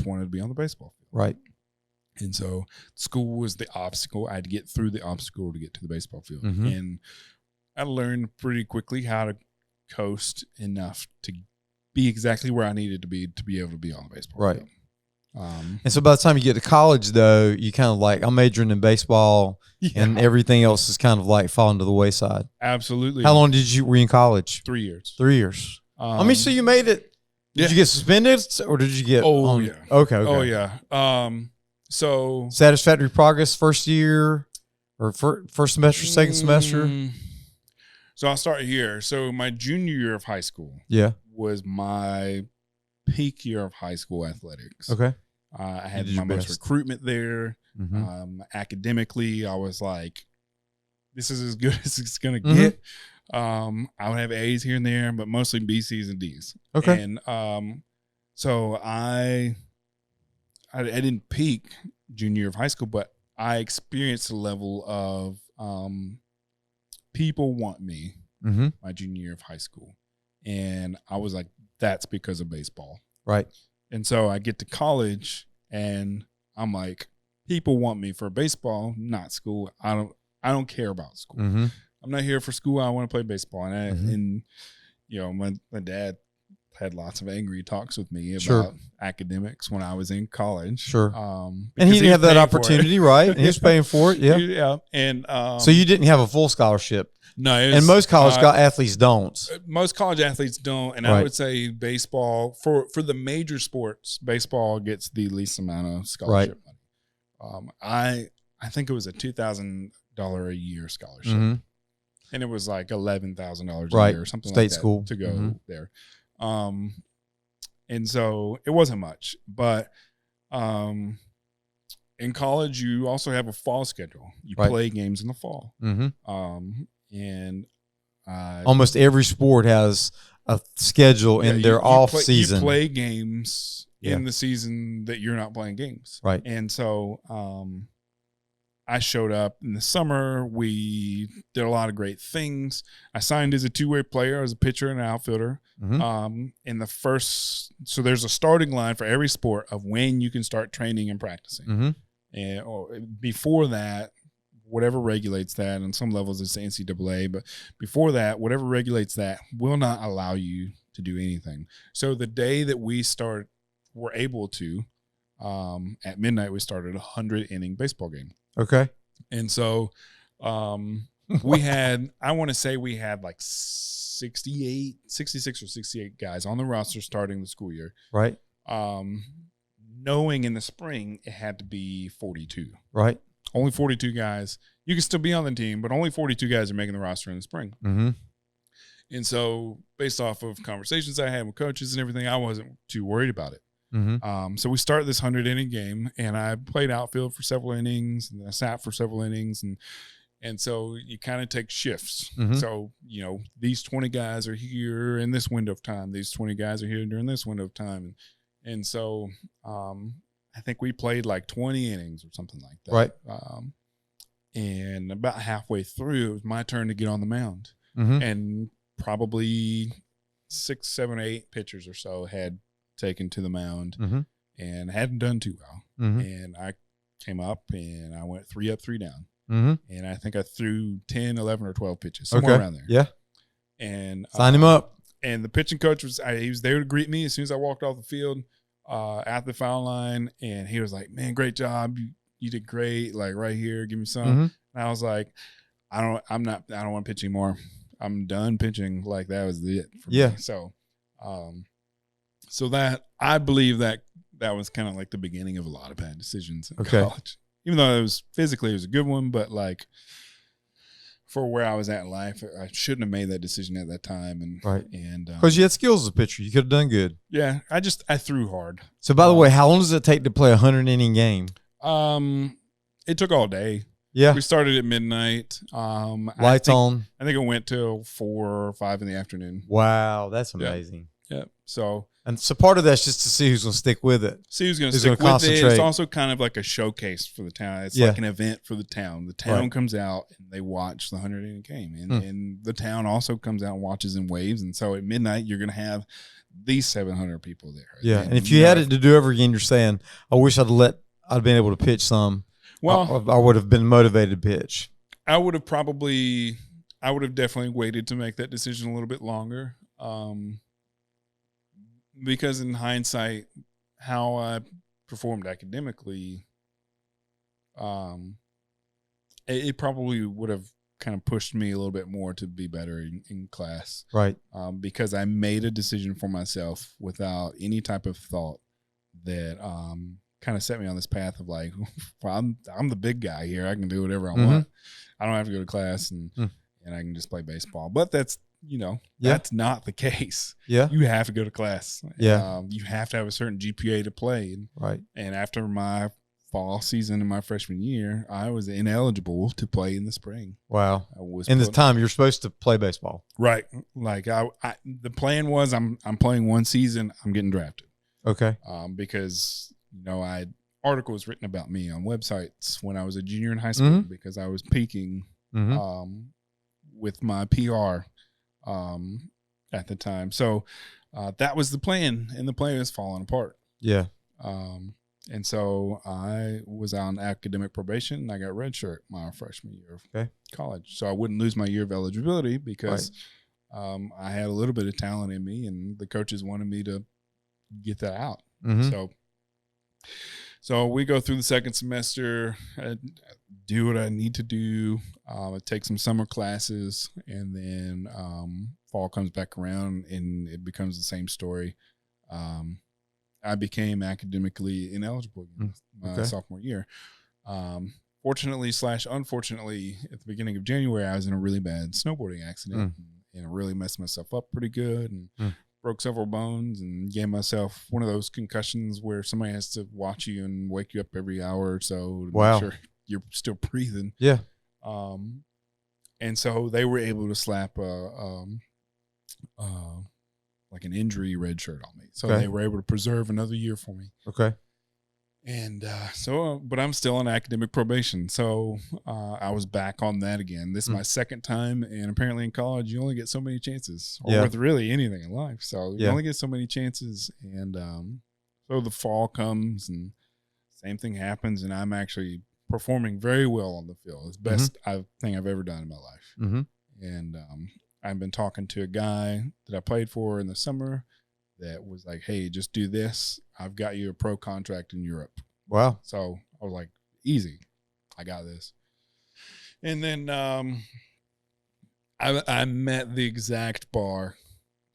wanted to be on the baseball field. Right. And so school was the obstacle. I had to get through the obstacle to get to the baseball field, and I learned pretty quickly how to coast enough to be exactly where I needed to be able to be on the baseball field. And so by the time you get to college, though, you kind of like, I'm majoring in baseball, and everything else is kind of like falling to the wayside. Absolutely. How long were you in college? 3 years. 3 years. I mean, so you made it. Did you get suspended, or did you get? Okay. So satisfactory progress first year, or first semester, second semester. So I'll start here. So my junior year of high school, was my peak year of high school athletics. Okay. I had my most recruitment there. Academically, I was like, this is as good as it's going to get. I would have A's here and there, but mostly B, C's, and D's. Okay. And so I didn't peak junior year of high school, but I experienced a level of people want me my junior year of high school. And I was like, that's because of baseball. Right. And so I get to college and I'm like, people want me for baseball, not school. I don't care about school. I'm not here for school. I want to play baseball. And you know, my dad had lots of angry talks with me about academics when I was in college. Sure. And he didn't have that opportunity, right? And he was paying for it. Yeah. Yeah. And so you didn't have a full scholarship. No. And most college athletes don't. Most college athletes don't. And I would say baseball, for the major sports, baseball gets the least amount of scholarship money. I think it was a $2,000 a year scholarship. And it was like $11,000 a year or something like that. State school. To go there. And so it wasn't much, but in college you also have a fall schedule. You play games in the fall. And almost every sport has a schedule in their off season. You play games in the season that you're not playing games. Right. And so I showed up in the summer. We did a lot of great things. I signed as a two-way player, as a pitcher and an outfielder. In the first, so there's a starting line for every sport of when you can start training and practicing. And before that, whatever regulates that, on some levels it's the NCAA, but before that, whatever regulates that will not allow you to do anything. So the day that we're able to, at midnight we started a 100-inning baseball game. Okay. And so we had, I want to say we had like 66 or 68 guys on the roster starting the school year. Right. Knowing in the spring it had to be 42. Right. Only 42 guys. You can still be on the team, but only 42 guys are making the roster in the spring. Mm-hmm. And so based off of conversations I had with coaches and everything, I wasn't too worried about it. Mm-hmm. So we started this 100-inning game, and I played outfield for several innings, and I sat for several innings, and so you kind of take shifts. Mm-hmm. So, you know, these 20 guys are here in this window of time. These 20 guys are here during this window of time. And so I think we played like 20 innings or something like that. Right. And about halfway through, it was my turn to get on the mound. Mm-hmm. And probably 6, 7, 8 pitchers or so had taken to the mound mm-hmm. and hadn't done too well. Mm-hmm. And I came up and I went 3 up, 3 down. Mm-hmm. And I think I threw 10, 11, or 12 pitches, somewhere around there. Yeah. And sign him up. And the pitching coach he was there to greet me as soon as I walked off the field at the foul line. And he was like, "Man, great job. You did great. Like right here, give me some." Mm-hmm. And I was like, I don't want to pitch anymore. I'm done pitching. Like that was it for me. So, so that I believe that was kind of like the beginning of a lot of bad decisions in college. Even though it was a good one, but like for where I was at in life, I shouldn't have made that decision at that time. And and because you had skills as a pitcher, you could have done good. Yeah, I threw hard. So by the way, how long does it take to play a 100-inning game? It took all day. Yeah, we started at midnight. Lights on. I think it went till 4 or 5 in the afternoon. Wow, that's amazing. Yeah. So part of that's just to see who's going to stick with it. See who's going to stick with it. It's also kind of like a showcase for the town. It's like an event for the town. The town comes out and they watch the 100-inning game, and the town also comes out and watches in waves. And so at midnight, you're going to have these 700 people there. Yeah, and if you had it to do over again, you're saying, "I wish I'd been able to pitch some." Well, I would have been motivated to pitch. I would have definitely waited to make that decision a little bit longer. Because in hindsight, how I performed academically, it probably would have kind of pushed me a little bit more to be better in class. Right. Because I made a decision for myself without any type of thought that kind of set me on this path of like, well, I'm the big guy here. I can do whatever I want. I don't have to go to class and I can just play baseball. But that's, that's not the case. Yeah. You have to go to class. Yeah. You have to have a certain GPA to play. Right. And after my fall season in my freshman year, I was ineligible to play in the spring. Wow. In this time, you're supposed to play baseball. Right. Like the plan was I'm playing one season, I'm getting drafted. Okay. Because, I had articles written about me on websites when I was a junior in high school because I was peaking with my PR at the time. So that was the plan, and the plan is falling apart. Yeah. And so I was on academic probation, and I got redshirt my freshman year of college. So I wouldn't lose my year of eligibility because I had a little bit of talent in me, and the coaches wanted me to get that out. So we go through the second semester, do what I need to do, take some summer classes, and then fall comes back around and it becomes the same story. I became academically ineligible my sophomore year. Fortunately / unfortunately, at the beginning of January, I was in a really bad snowboarding accident and it really messed myself up pretty good and broke several bones and gave myself one of those concussions where somebody has to watch you and wake you up every hour or so to make sure you're still breathing. Yeah. And so they were able to slap like an injury red shirt on me. So they were able to preserve another year for me. Okay. And but I'm still on academic probation. So I was back on that again. This is my second time. And apparently in college, you only get so many chances or with really anything in life. So you only get so many chances. And so the fall comes and same thing happens. And I'm actually performing very well on the field. It's the best thing I've ever done in my life. And I've been talking to a guy that I played for in the summer. that was like, hey, just do this. I've got you a pro contract in Europe. Wow. So I was like, easy. I got this. And then I met the exact bar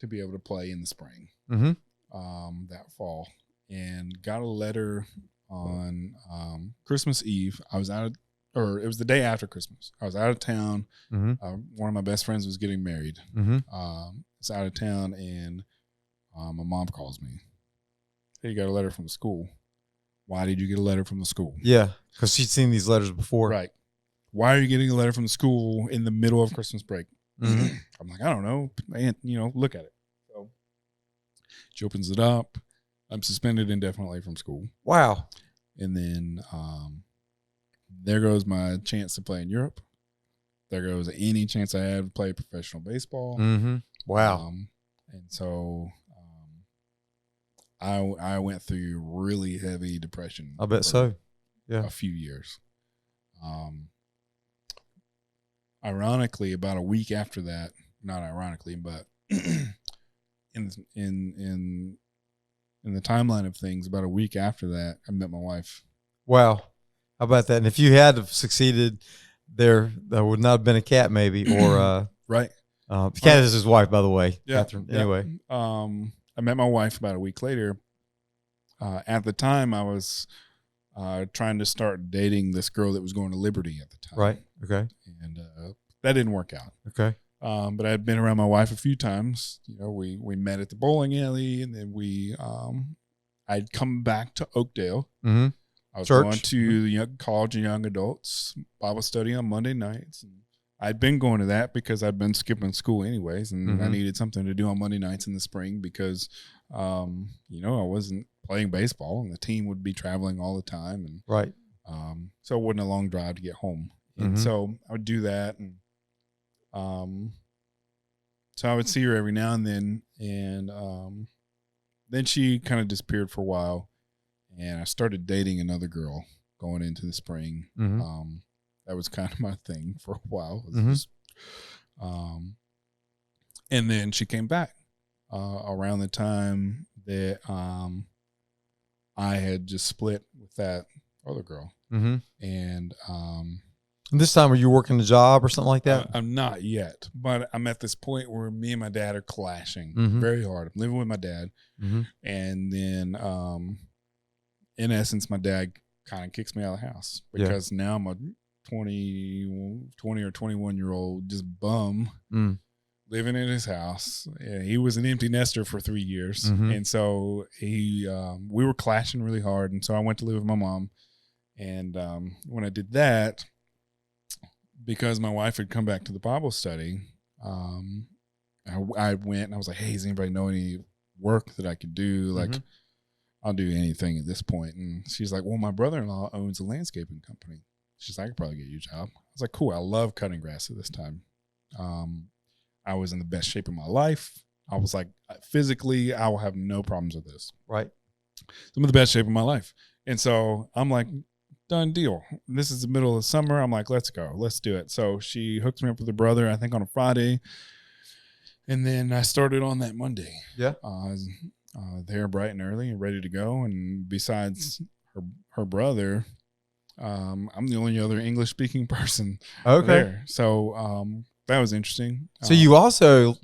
to be able to play in the spring that fall, and got a letter on Christmas Eve. I was it was the day after Christmas. I was out of town. One of my best friends was getting married. It's out of town, and my mom calls me. Hey, you got a letter from the school. Why did you get a letter from the school? Yeah, because she'd seen these letters before. Right. Why are you getting a letter from the school in the middle of Christmas break? I'm like, I don't know. Man, look at it. So she opens it up. I'm suspended indefinitely from school. Wow. And then there goes my chance to play in Europe. There goes any chance I had to play professional baseball. Wow. And so I went through really heavy depression. I bet so. Yeah. A few years. Ironically, about a week after that, not ironically, but in the timeline of things, about a week after that, I met my wife. Wow. How about that? And if you had have succeeded there would not have been a cat maybe, or right. Cat is his wife, by the way. Yeah. Catherine. Anyway. I met my wife about a week later. At the time, I was trying to start dating this girl that was going to Liberty at the time. Right. Okay. And that didn't work out. Okay. But I had been around my wife a few times. We met at the bowling alley, and then I'd come back to Oakdale. I was going to college and young adults Bible study on Monday nights. And I'd been going to that because I'd been skipping school anyways, and I needed something to do on Monday nights in the spring because, I wasn't playing baseball, and the team would be traveling all the time, and right. So it wasn't a long drive to get home, and so I would do that, and so I would see her every now and then she kind of disappeared for a while, and I started dating another girl going into the spring. That was kind of my thing for a while. And then she came back around the time that I had just split with that other girl. And this time, were you working a job or something like that? I'm not yet, but I'm at this point where me and my dad are clashing very hard. I'm living with my dad. And then, in essence, my dad kind of kicks me out of the house because now I'm a 20 or 21-year-old just bum living in his house. He was an empty nester for 3 years. And so we were clashing really hard. And so I went to live with my mom. And when I did that, because my wife had come back to the Bible study, I went and I was like, hey, does anybody know any work that I could do? Like, I'll do anything at this point. And she's like, well, my brother-in-law owns a landscaping company. She's like, I could probably get you a job. I was like, cool. I love cutting grass at this time. I was in the best shape of my life. I was like, physically, I will have no problems with this. Right. So I'm in the best shape of my life. And so I'm like, done deal. This is the middle of summer. I'm like, let's go. Let's do it. So she hooked me up with her brother, I think on a Friday. And then I started on that Monday. Yeah. There bright and early and ready to go. And besides her brother, I'm the only other English speaking person there. So that was interesting. So you also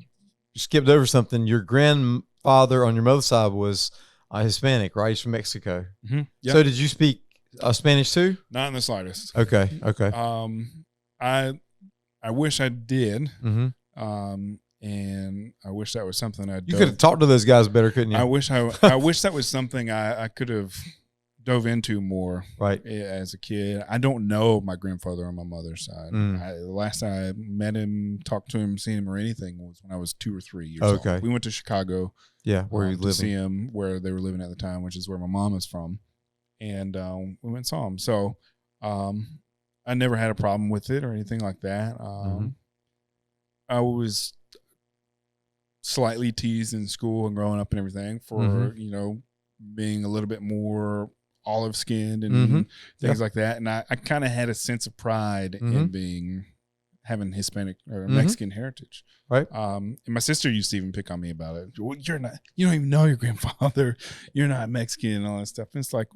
skipped over something. Your grandfather on your mother's side was Hispanic, right? He's from Mexico. Yep. So did you speak Spanish too? Not in the slightest. Okay. I wish I did. And I wish that was something I'd. You could have talked to those guys better, couldn't you? I wish that was something I could have dove into more. Right. As a kid, I don't know my grandfather on my mother's side. The last time I met him, talked to him, seen him, or anything was when I was 2 or 3 years old. We went to Chicago. Yeah, where he lived. To see him, where they were living at the time, which is where my mom is from, and we went and saw him. So, I never had a problem with it or anything like that. I was slightly teased in school and growing up and everything for being a little bit more olive skinned and things like that, and I kind of had a sense of pride in having Hispanic or Mexican heritage. Right. And my sister used to even pick on me about it. Well, you don't even know your grandfather. You're not Mexican and all that stuff. And it's like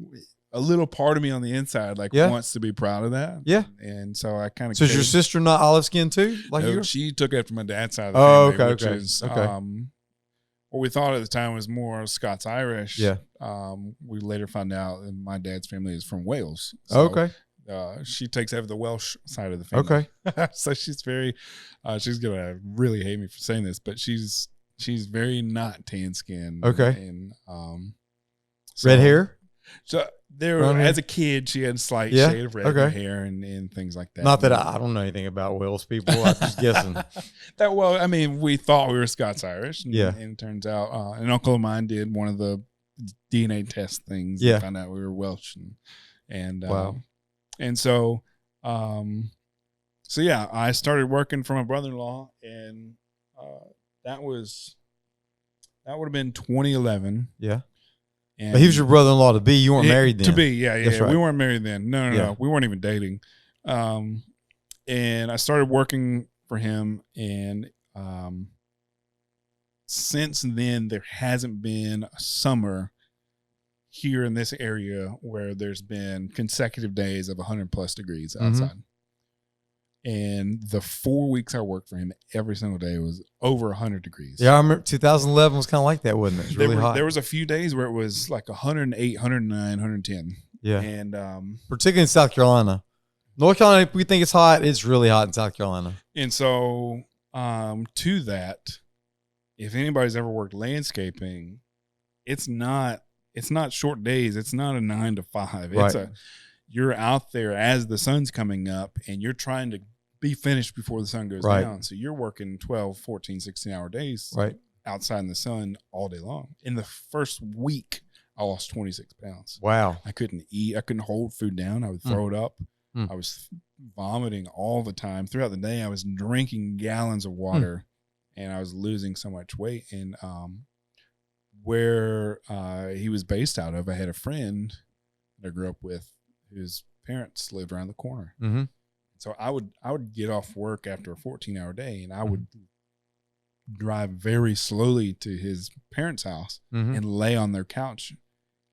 a little part of me on the inside, like wants to be proud of that. Yeah. And so I kind of. So is your sister not olive skin too? Like no, she took after my dad's side of the family, which is what we thought at the time was more Scots Irish. Yeah. We later found out that my dad's family is from Wales. So, she takes after the Welsh side of the family. Okay. So she's very, she's gonna really hate me for saying this, but she's very not tan skinned. Okay. And red hair. So as a kid, she had a slight shade of red in her hair and things like that. Not that I don't know anything about Welsh people. I'm just guessing. I mean, we thought we were Scots Irish. And, and it turns out an uncle of mine did one of the DNA test things. Yeah. And found out we were Welsh. And wow. And so, I started working for my brother-in-law, and that would have been 2011. Yeah. And but he was your brother-in-law to be. You weren't married then. To be, yeah. Right. We weren't married then. No. We weren't even dating. And I started working for him, and since then there hasn't been a summer here in this area where there's been consecutive days of 100+ degrees outside. And the 4 weeks I worked for him, every single day was over 100 degrees. Yeah, I remember 2011 was kind of like that, wasn't it? It was really hot. There was a few days where it was like 108, 109, 110. Yeah. And particularly in South Carolina. North Carolina, we think it's hot. It's really hot in South Carolina. And so to that, if anybody's ever worked landscaping, it's not short days. It's not a 9 to 5. It's you're out there as the sun's coming up, and you're trying to be finished before the sun goes down. So you're working 12, 14, 16-hour days outside in the sun all day long. In the first week, I lost 26 pounds. Wow. I couldn't eat. I couldn't hold food down. I would throw it up. I was vomiting all the time. Throughout the day, I was drinking gallons of water, and I was losing so much weight. And where he was based out of, I had a friend that I grew up with whose parents lived around the corner. So I would get off work after a 14-hour day, and I would drive very slowly to his parents' house and lay on their couch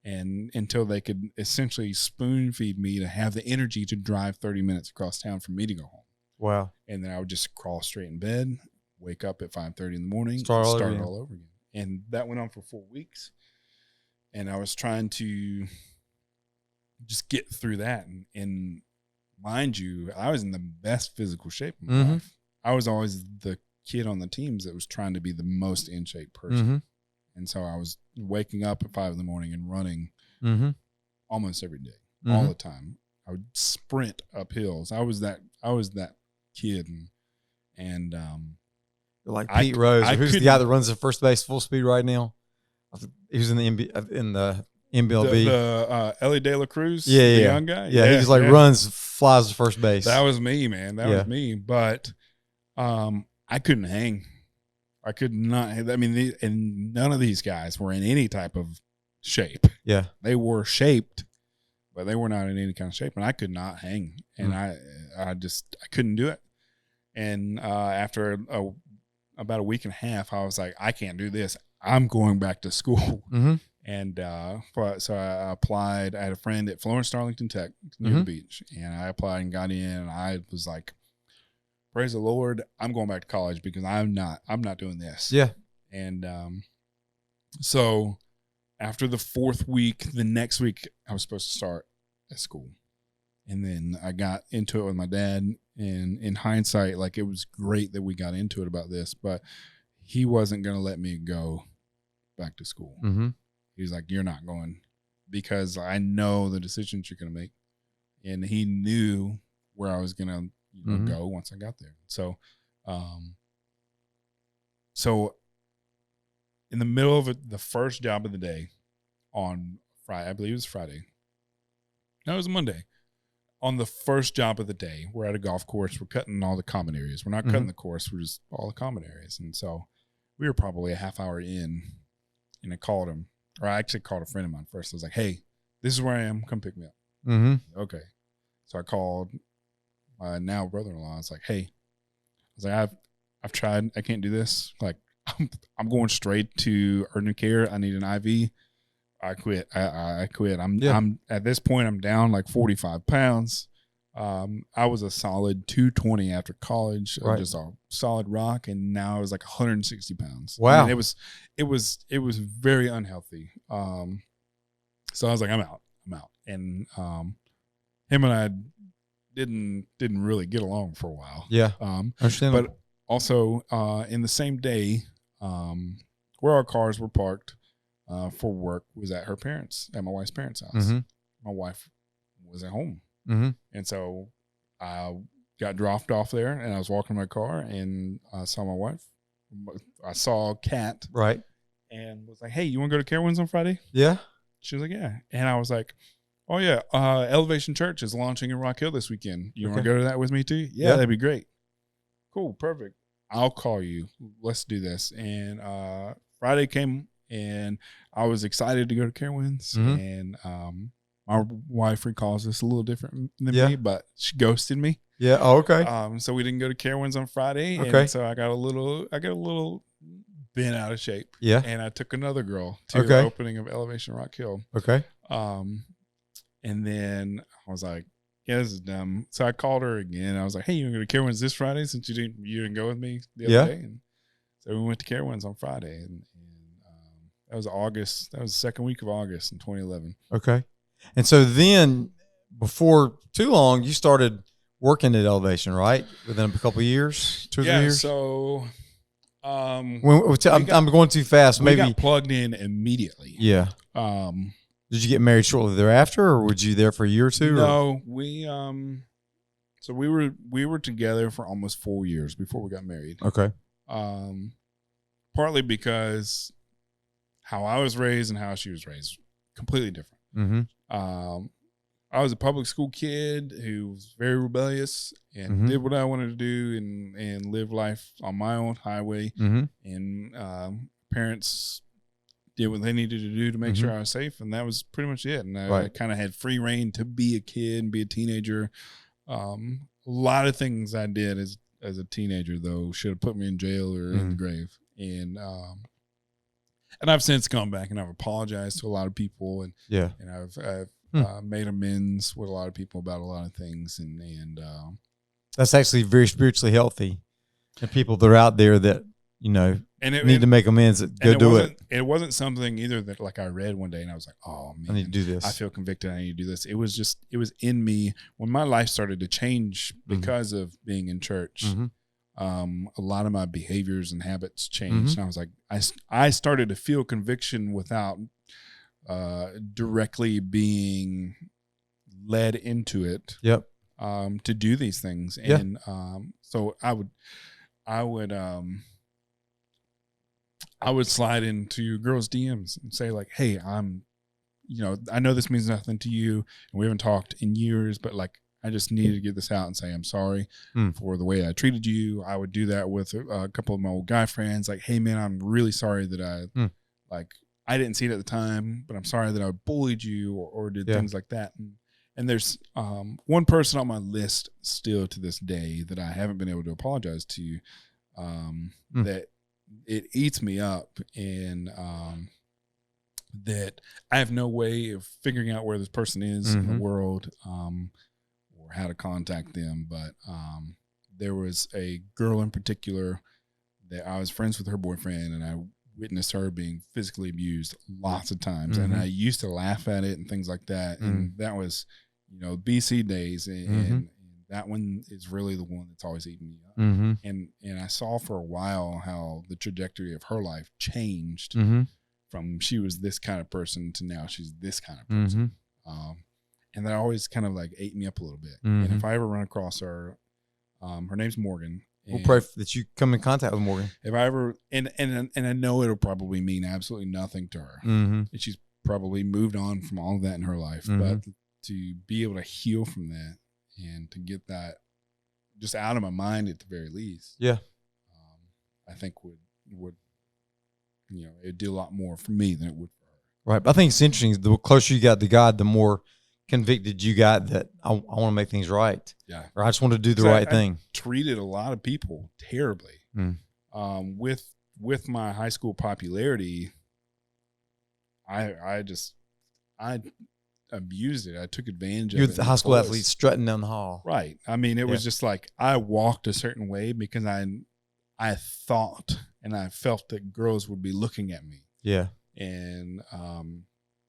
and until they could essentially spoon feed me to have the energy to drive 30 minutes across town for me to go home. Wow. And then I would just crawl straight in bed, wake up at 5:30 in the morning, start all over again. And that went on for 4 weeks. And I was trying to just get through that. And mind you, I was in the best physical shape of my life. I was always the kid on the teams that was trying to be the most in shape person. And so I was waking up at 5 in the morning and running almost every day, all the time. I would sprint up hills. I was that kid. And like Pete Rose, who's the guy that runs the first base full speed right now? He was in the MLB. The Ellie De La Cruz, the young guy. Yeah, he just runs, flies to first base. That was me, man. That was me. But I couldn't hang. I could not. I mean, and none of these guys were in any type of shape. Yeah, they were shaped, but they were not in any kind of shape, and I could not hang. And I couldn't do it. And after about a week and a half, I was like, I can't do this. I'm going back to school. And so I applied. I had a friend at Florence Darlington Tech near the beach, and I applied and got in. And I was like, praise the Lord, I'm going back to college because I'm not doing this. Yeah. And so after the 4th week, the next week I was supposed to start at school. And then I got into it with my dad, and in hindsight, like, it was great that we got into it about this, but he wasn't going to let me go back to school. He's like, you're not going, because I know the decisions you're going to make. And he knew where I was going to go once I got there. So, so in the middle of the first job of the day on Friday, I believe it was Friday. No, it was Monday. On the first job of the day, we're at a golf course. We're cutting all the common areas. We're not cutting the course. We're just all the common areas. And so we were probably a half hour in, and I called him, or I actually called a friend of mine first. I was like, hey, this is where I am. Come pick me up. Okay. So I called my now brother-in-law. I was like, hey, was like, I've tried. I can't do this. Like, I'm going straight to urgent care. I need an IV. I quit. I quit. I'm at this point, I'm down like 45 pounds. I was a solid 220 after college, just a solid rock. And now I was like 160 pounds. Wow. I mean, it was very unhealthy. So I was like, I'm out. And, him and I didn't really get along for a while. Yeah. Understandable. But also, in the same day, where our cars were parked, for work was at my wife's parents' house. Mm-hmm. My wife was at home. Mm-hmm. And so I got dropped off there, and I was walking my car, and I saw my wife. I saw Kat. Right. And was like, hey, you want to go to Carowinds on Friday? Yeah. She was like, yeah. And I was like, oh, yeah, Elevation Church is launching in Rock Hill this weekend. You want to go to that with me too? Yeah, that'd be great. Cool, perfect. I'll call you. Let's do this. And Friday came, and I was excited to go to Carowinds. Mm-hmm. And my wife recalls this a little different than me, but she ghosted me. Yeah. Oh, okay. So we didn't go to Carowinds on Friday. Okay. And so I got a little bent out of shape. Yeah. And I took another girl to the opening of Elevation Rock Hill. Okay. And then I was like, yeah, this is dumb. So I called her again. I was like, hey, you want to go to Carowinds this Friday since you didn't go with me the other day? And so we went to Carowinds on Friday. And that was August. That was the second week of August in 2011. Okay. And so then before too long, you started working at Elevation, right? Within a couple of years, 2 or 3 years? So I'm going too fast. Maybe we got plugged in immediately. Yeah. Did you get married shortly thereafter, or were you there for a year or two? No, so we were together for almost 4 years before we got married. Okay. Partly because how I was raised and how she was raised, completely different. Mm-hmm. I was a public school kid who was very rebellious and did what I wanted to do and live life on my own highway. Mm-hmm. And parents did what they needed to do to make sure I was safe, and that was pretty much it. And I kind of had free reign to be a kid and be a teenager. A lot of things I did as a teenager, though, should have put me in jail or in the grave. And I've since gone back and I've apologized to a lot of people, and I've made amends with a lot of people about a lot of things, and that's actually very spiritually healthy. And people that are out there that need to make amends, go do it. It wasn't something either that like I read one day and I was like, oh man, I need to do this. I feel convicted. I need to do this. It was in me when my life started to change because of being in church. A lot of my behaviors and habits changed, and I was like, I started to feel conviction without directly being led into it. Yep. To do these things, and so I would slide into girls' DMs and say like, hey, I know this means nothing to you, and we haven't talked in years, but like, I just needed to get this out and say I'm sorry for the way I treated you. I would do that with a couple of my old guy friends. Like, hey man, I'm really sorry that I didn't see it at the time, but I'm sorry that I bullied you or did things like that. And there's one person on my list still to this day that I haven't been able to apologize to, that it eats me up, and that I have no way of figuring out where this person is in the world, or how to contact them. But there was a girl in particular that I was friends with her boyfriend, and I witnessed her being physically abused lots of times. And I used to laugh at it and things like that. And that was, BC days. And that one is really the one that's always eaten me up. And I saw for a while how the trajectory of her life changed from she was this kind of person to now she's this kind of person. And that always kind of like ate me up a little bit. And if I ever run across her, her name's Morgan. We'll pray that you come in contact with Morgan. If I ever, and I know it'll probably mean absolutely nothing to her. And she's probably moved on from all of that in her life. But to be able to heal from that and to get that just out of my mind at the very least, I think would it'd do a lot more for me than it would for her. Right. But I think it's interesting. The closer you got to God, the more convicted you got that I want to make things right. Yeah. Or I just want to do the right thing. Treated a lot of people terribly. With my high school popularity, I abused it. I took advantage of it. You're the high school athlete strutting down the hall. Right. I mean, it was just like I walked a certain way because I thought and I felt that girls would be looking at me. Yeah. And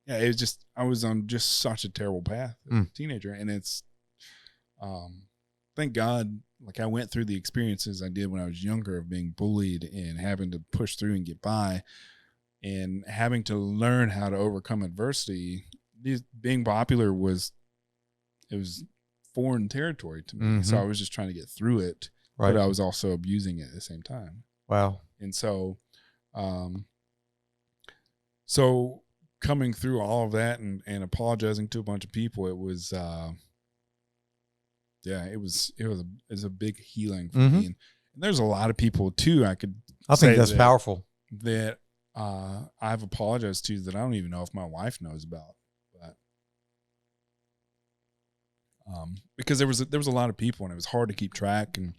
it was just I was on just such a terrible path as a teenager. And it's thank God, like I went through the experiences I did when I was younger of being bullied and having to push through and get by and having to learn how to overcome adversity. Being popular was foreign territory to me. So I was just trying to get through it, but I was also abusing it at the same time. Wow. And so, so coming through all of that and apologizing to a bunch of people, it was, it was a big healing for me. And there's a lot of people too. I think that's powerful that I've apologized to that I don't even know if my wife knows about. Because there was a lot of people and it was hard to keep track and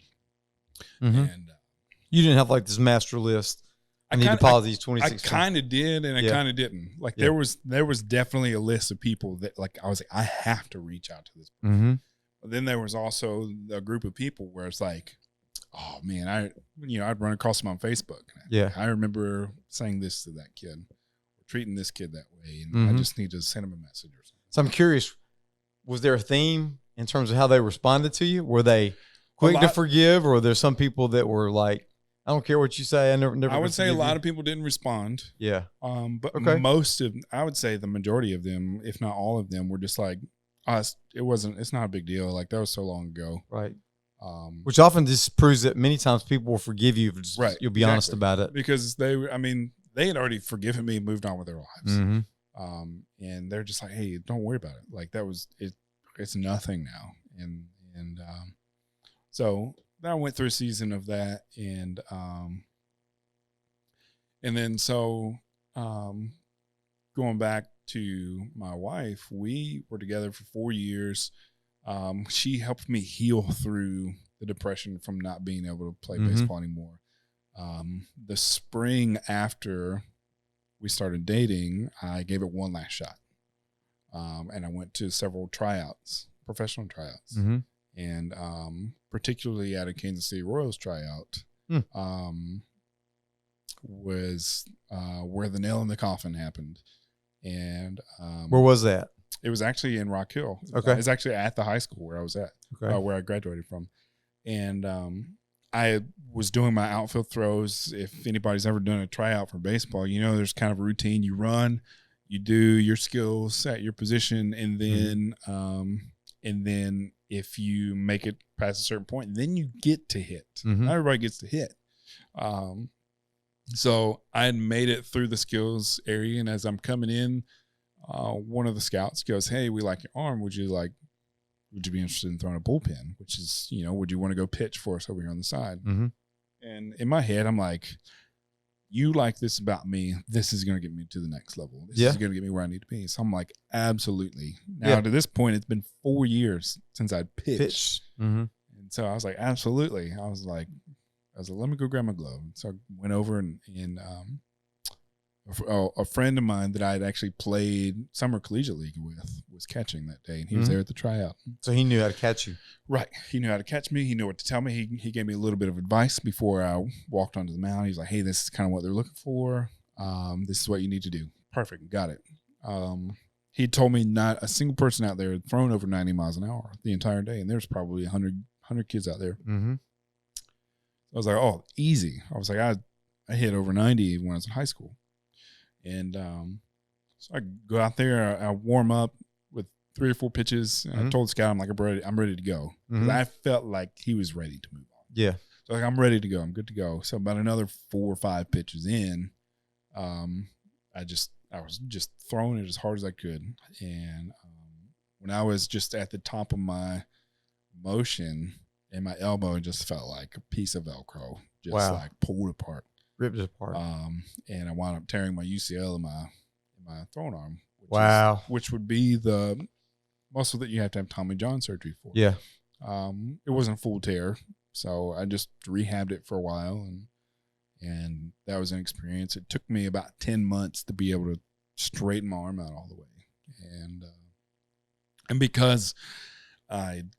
you didn't have like this master list. I need to apologize 26. I kind of did and I kind of didn't. Like there was definitely a list of people that like I was like I have to reach out to this person. But then there was also a group of people where it's like, oh man, I'd run across them on Facebook. I remember saying this to that kid, treating this kid that way, and I just need to send him a message or something. So I'm curious, was there a theme in terms of how they responded to you? Were they quick to forgive, or there's some people that were like, I don't care what you say. I would say a lot of people didn't respond. Yeah. But I would say the majority of them, if not all of them, were just like, it's not a big deal. Like that was so long ago. Right. Which often just proves that many times people will forgive you if you'll be honest about it. Because they had already forgiven me and moved on with their lives. And they're just like, hey, don't worry about it. Like that was it. It's nothing now. And so then I went through a season of that. And then going back to my wife, we were together for 4 years. She helped me heal through the depression from not being able to play baseball anymore. The spring after we started dating, I gave it one last shot. And I went to several professional tryouts. And particularly at a Kansas City Royals tryout was where the nail in the coffin happened. And where was that? It was actually in Rock Hill. Okay. It was actually at the high school where I was at, where I graduated from. And I was doing my outfield throws. If anybody's ever done a tryout for baseball, there's kind of a routine. You run, you do your skills at your position, and then if you make it past a certain point, then you get to hit. Not everybody gets to hit. So I had made it through the skills area, and as I'm coming in, one of the scouts goes, "Hey, we like your arm. Would you be interested in throwing a bullpen? Which is, would you want to go pitch for us over here on the side?" And in my head, I'm like, you like this about me. This is going to get me to the next level. This is going to get me where I need to be. So I'm like, absolutely. Now to this point, it's been 4 years since I'd pitched. And so I was like, absolutely. I was like, let me go grab my glove. So I went over and a friend of mine that I had actually played summer collegiate league with was catching that day, and he was there at the tryout. So he knew how to catch you. Right. He knew how to catch me. He knew what to tell me. He gave me a little bit of advice before I walked onto the mound. He's like, hey, this is kind of what they're looking for. This is what you need to do. Perfect. Got it. He told me not a single person out there had thrown over 90 miles an hour the entire day, and there's probably 100 kids out there. I was like, oh, easy. I was like, I hit over 90 when I was in high school. And so I go out there, I warm up with 3 or 4 pitches. And I told the scout, I'm like, I'm ready to go. I felt like he was ready to move on. Yeah. So like, I'm ready to go. I'm good to go. So about another 4 or 5 pitches in, I was just throwing it as hard as I could. And when I was just at the top of my motion, and my elbow just felt like a piece of Velcro, just like pulled apart. Ripped it apart. And I wound up tearing my UCL in my throwing arm. Which would be muscle that you have to have Tommy John surgery for. Yeah. It wasn't full tear, so I just rehabbed it for a while, and that was an experience. It took me about 10 months to be able to straighten my arm out all the way, and because I'd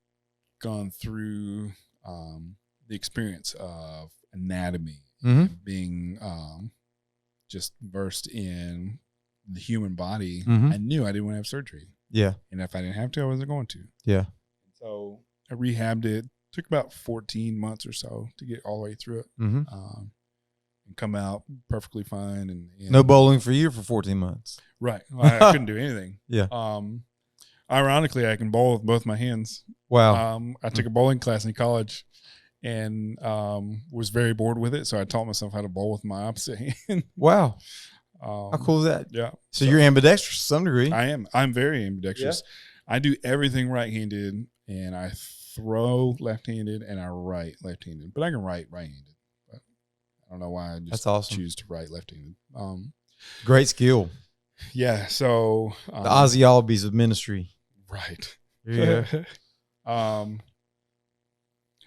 gone through the experience of anatomy, and being just versed in the human body, I knew I didn't want to have surgery. Yeah. And if I didn't have to, I wasn't going to. Yeah. So I rehabbed it. Took about 14 months or so to get all the way through it, and come out perfectly fine. And no bowling for you for 14 months. Right. I couldn't do anything. Yeah. Ironically, I can bowl with both my hands. Wow. I took a bowling class in college and was very bored with it. So I taught myself how to bowl with my opposite hand. Wow. How cool is that? Yeah. So you're ambidextrous to some degree. I am. I'm very ambidextrous. Yeah. I do everything right-handed, and I throw left-handed, and I write left-handed. But I can write right-handed. But I don't know why I just choose to write left-handed. Great skill. Yeah. So the Ozzy Albies of ministry. Right. Yeah.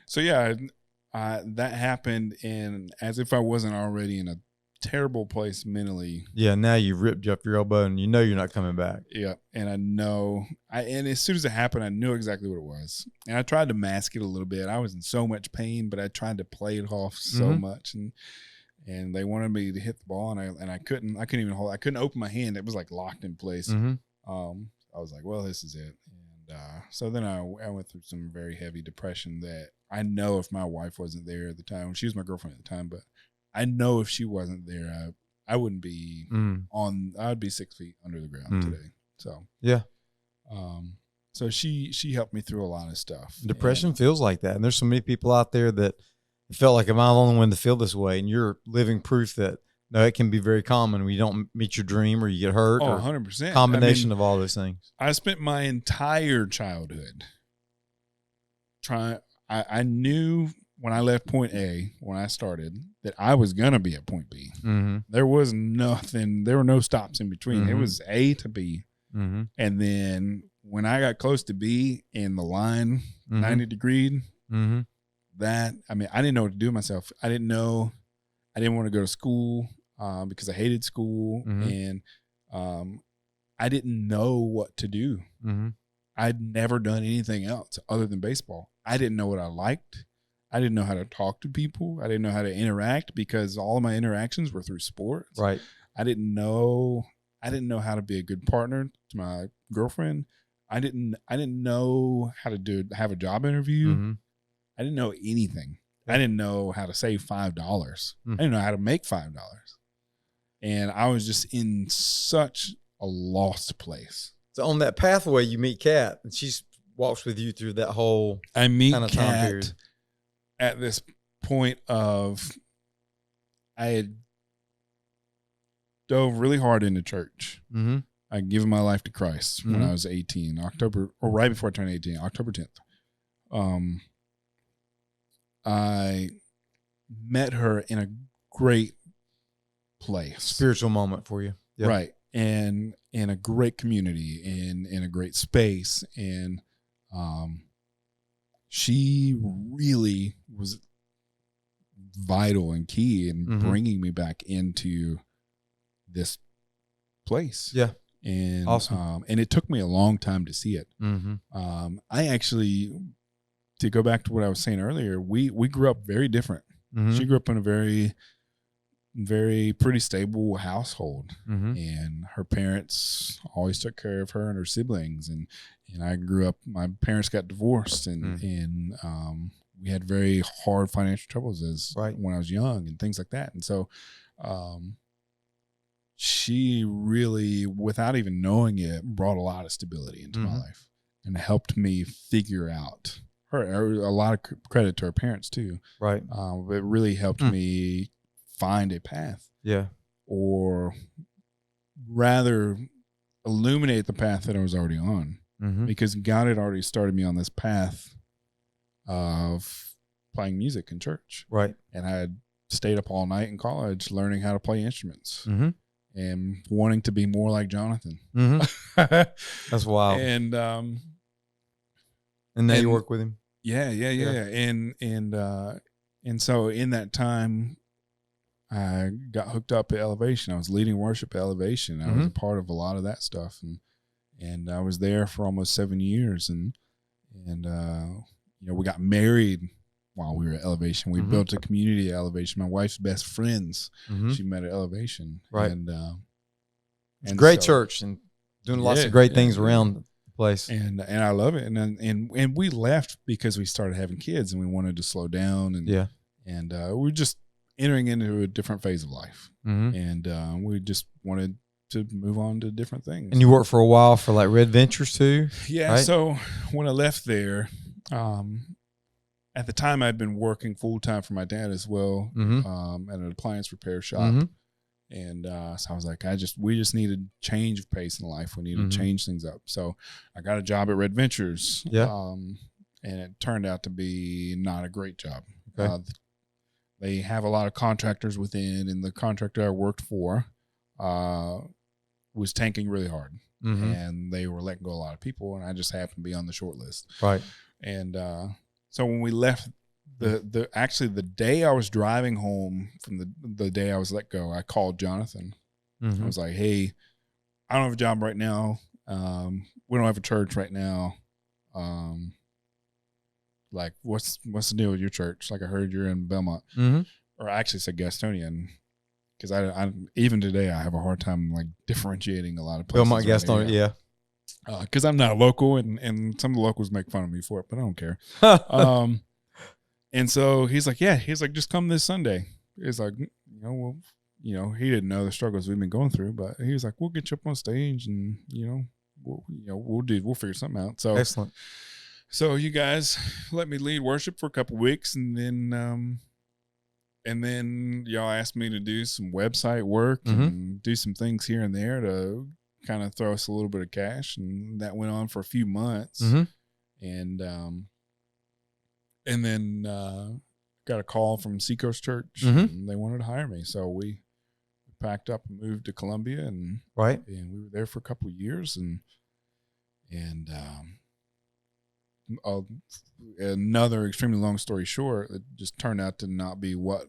So yeah, that happened, and as if I wasn't already in a terrible place mentally. Yeah, now you've ripped up your elbow and you know you're not coming back. Yeah, and I know, and as soon as it happened, I knew exactly what it was. And I tried to mask it a little bit. I was in so much pain, but I tried to play it off so much, and they wanted me to hit the ball, and I couldn't even hold. I couldn't open my hand. It was like locked in place. I was like, well, this is it. And so then I went through some very heavy depression that I know if my wife wasn't there at the time, she was my girlfriend at the time, but I know if she wasn't there, I wouldn't be I would be 6 feet under the ground today. So yeah. So she helped me through a lot of stuff. Depression feels like that. And there's so many people out there that felt like, am I the only one to feel this way? And you're living proof that no, it can be very common when you don't meet your dream or you get hurt. Oh, or 100%. Combination of all those things. I spent my entire childhood I knew when I left point A, when I started, that I was going to be at point B. There was nothing, there were no stops in between. It was A to B. And then when I got close to B and the line 90 degree, that, I mean, I didn't know what to do with myself. I didn't want to go to school because I hated school. And I didn't know what to do. I'd never done anything else other than baseball. I didn't know what I liked. I didn't know how to talk to people. I didn't know how to interact because all of my interactions were through sports. Right. I didn't know how to be a good partner to my girlfriend. I didn't know how to have a job interview. I didn't know anything. I didn't know how to save $5. I didn't know how to make $5. And I was just in such a lost place. So on that pathway, you meet Kat, and she walks with you through that whole I meet kind of time Kat period. At this point of I had dove really hard into church. I had given my life to Christ when I was 18, right before I turned 18, October 10th. I met her in a great place. Spiritual moment for you. Yep. Right. And in a great community and in a great space. And she really was vital and key in bringing me back into this place. Yeah. And awesome. And it took me a long time to see it. I actually, to go back to what I was saying earlier, we grew up very different. She grew up in a very, very pretty stable household, and her parents always took care of her and her siblings. And I grew up, my parents got divorced, and we had very hard financial troubles when I was young and things like that. And so, she really, without even knowing it, brought a lot of stability into my life and helped me figure out a lot of credit to her parents too. Right. It really helped me find a path. Yeah. Or rather illuminate the path that I was already on, because God had already started me on this path of playing music in church. Right. And I had stayed up all night in college learning how to play instruments and wanting to be more like Jonathan. That's wild. And And now you work with him. Yeah. And so in that time, I got hooked up at Elevation. I was leading worship at Elevation. I was a part of a lot of that stuff, and I was there for almost 7 years. And we got married while we were at Elevation. We built a community at Elevation. My wife's best friends, she met at Elevation. Right. And great church and doing lots of great things around the place. And I love it. And we left because we started having kids and we wanted to slow down. And we were just entering into a different phase of life. And we just wanted to move on to different things. And you worked for a while for like Red Ventures too? Yeah. Right? So when I left there, at the time I'd been working full time for my dad as well, at an appliance repair shop. And so I was like, we just need a change of pace in life. We need to change things up. So I got a job at Red Ventures. Yeah. And it turned out to be not a great job. Okay. They have a lot of contractors within, and the contractor I worked for was tanking really hard. And they were letting go a lot of people, and I just happened to be on the short list. Right. And so when we left, the day I was driving home from the day I was let go, I called Jonathan. I was like, hey, I don't have a job right now. We don't have a church right now. Like, what's the deal with your church? Like, I heard you're in Belmont, or I actually said Gastonia, because I even today I have a hard time like differentiating a lot of places. Belmont, Gastonia, yeah. Because I'm not a local, and some of the locals make fun of me for it, but I don't care. And so he's like, just come this Sunday. He's like, he didn't know the struggles we've been going through, but he was like, we'll get you up on stage, and we'll figure something out. So excellent. So you guys let me lead worship for a couple of weeks, and then y'all asked me to do some website work and do some things here and there to kind of throw us a little bit of cash, and that went on for a few months. And then got a call from Seacoast Church, and they wanted to hire me. So we packed up and moved to Columbia, and we were there for a couple of years, and another extremely long story short, it just turned out to not be what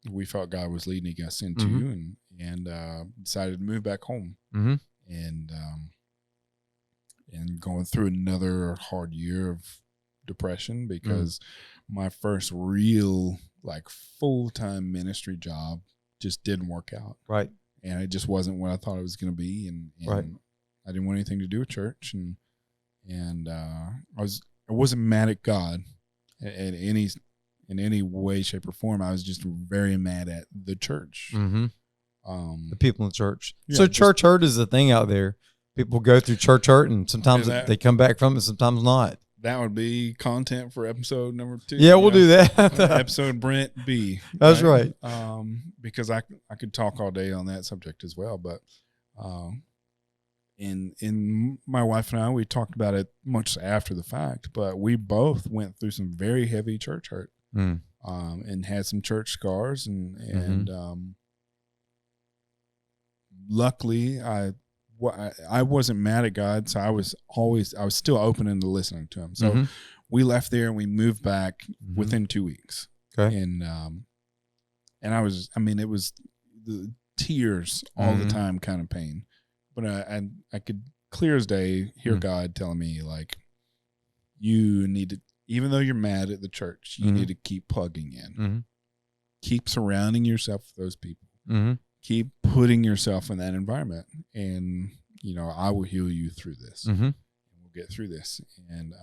we felt God was leading us into, and decided to move back home, and going through another hard year of depression, because my first real like full-time ministry job just didn't work out. Right. And it just wasn't what I thought it was going to be. And I didn't want anything to do with church. And I wasn't mad at God in any way, shape, or form. I was just very mad at the church. The people in the church. Yeah, so church hurt is a thing out there. People go through church hurt, and sometimes they come back from it, sometimes not. That would be content for episode number 2. Yeah, we'll do that. Episode Brent B. That's right. Because I could talk all day on that subject as well. But in my wife and I, we talked about it much after the fact, but we both went through some very heavy church hurt, and had some church scars, and luckily I wasn't mad at God, so I was still open and listening to him. So we left there and we moved back within 2 weeks. Okay. And it was the tears all the time kind of pain. But I could clear as day hear God telling me, like, you need to, even though you're mad at the church, you need to keep plugging in. Keep surrounding yourself with those people. Keep putting yourself in that environment, and I will heal you through this. We'll get through this, and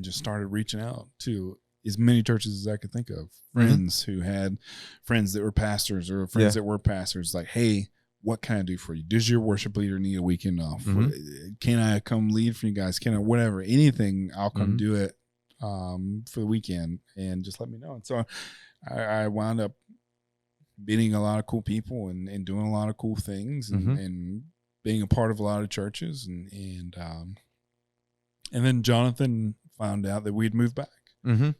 just started reaching out to as many churches as I could think of. Friends who had friends that were pastors, or friends that were pastors. Like, hey, what can I do for you? Does your worship leader need a weekend off? Can I come lead for you guys? Can I, whatever, anything, I'll come do it for the weekend, and just let me know. And so I wound up meeting a lot of cool people and doing a lot of cool things, and being a part of a lot of churches. And then Jonathan found out that we'd moved back. And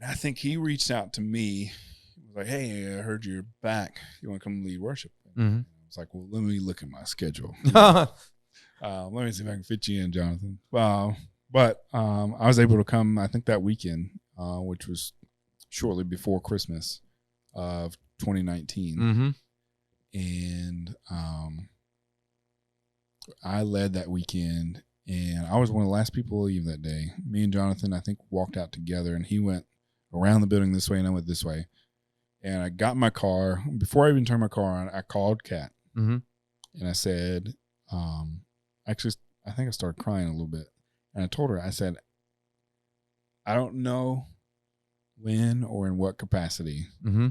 I think he reached out to me. He was like, hey, I heard you're back. You want to come lead worship? I was like, well, let me look at my schedule. Let me see if I can fit you in, Jonathan. But I was able to come, I think, that weekend, which was shortly before Christmas of 2019. Mm-hmm. And I led that weekend, and I was one of the last people to leave that day. Me and Jonathan, I think, walked out together, and he went around the building this way, and I went this way. And I got in my car. Before I even turned my car on, I called Kat, Mm-hmm. and I said, actually, I think I started crying a little bit. And I told her, I said, I don't know when or in what capacity, Mm-hmm.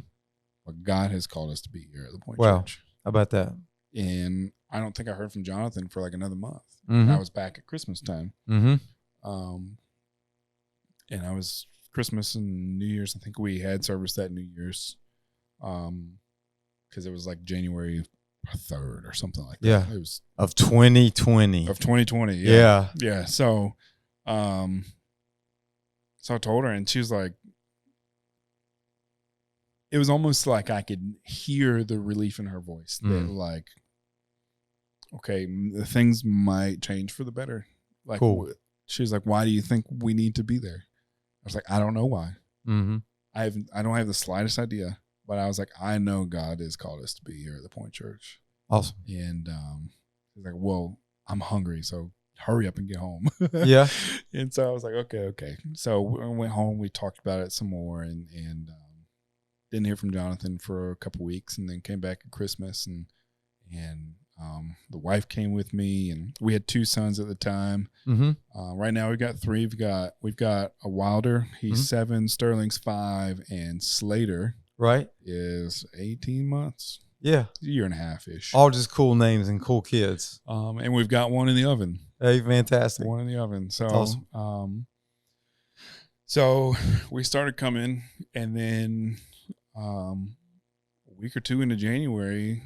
but God has called us to be here at the Point Wow. Church. How about that? And I don't think I heard from Jonathan for like another month. Mm-hmm. I was back at Christmas time. Mm-hmm. And I was Christmas and New Year's. I think we had service that New Year's. Because it was like January 3rd or something like that. Yeah. It was Of 2020. of 2020. Yeah. Yeah. So I told her, and she was like, it was almost like I could hear the relief in her voice that like, okay, things might change for the better. Like, cool. She was like, why do you think we need to be there? I was like, I don't know why. Mm-hmm. I don't have the slightest idea, but I was like, I know God has called us to be here at the Point Church. Awesome. And he's like, well, I'm hungry, so hurry up and get home. Yeah. And so I was like, okay. So we went home. We talked about it some more, and didn't hear from Jonathan for a couple weeks, and then came back at Christmas, and the wife came with me, and we had 2 sons at the time. Mm-hmm. Right now we've got 3. We've got a Wilder. He's 7. Sterling's 5, and Slater is 18 months. Yeah, a year and a half ish. All just cool names and cool kids. And we've got one in the oven. Hey, fantastic. One in the oven. So that's awesome. So we started coming, and then a week or 2 into January,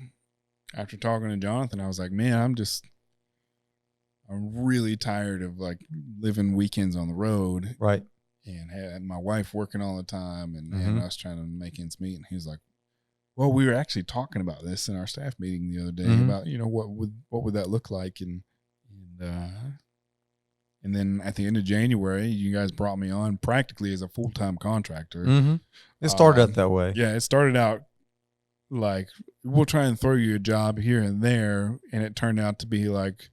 after talking to Jonathan, I was like, man, I'm really tired of like living weekends on the road. Right. And had my wife working all the time, and us trying to make ends meet. And he was like, well, we were actually talking about this in our staff meeting the other day about, what would that look like? And then at the end of January, you guys brought me on practically as a full-time contractor. Mm-hmm. It started out that way. Yeah, it started out like, we'll try and throw you a job here and there. And it turned out to be like,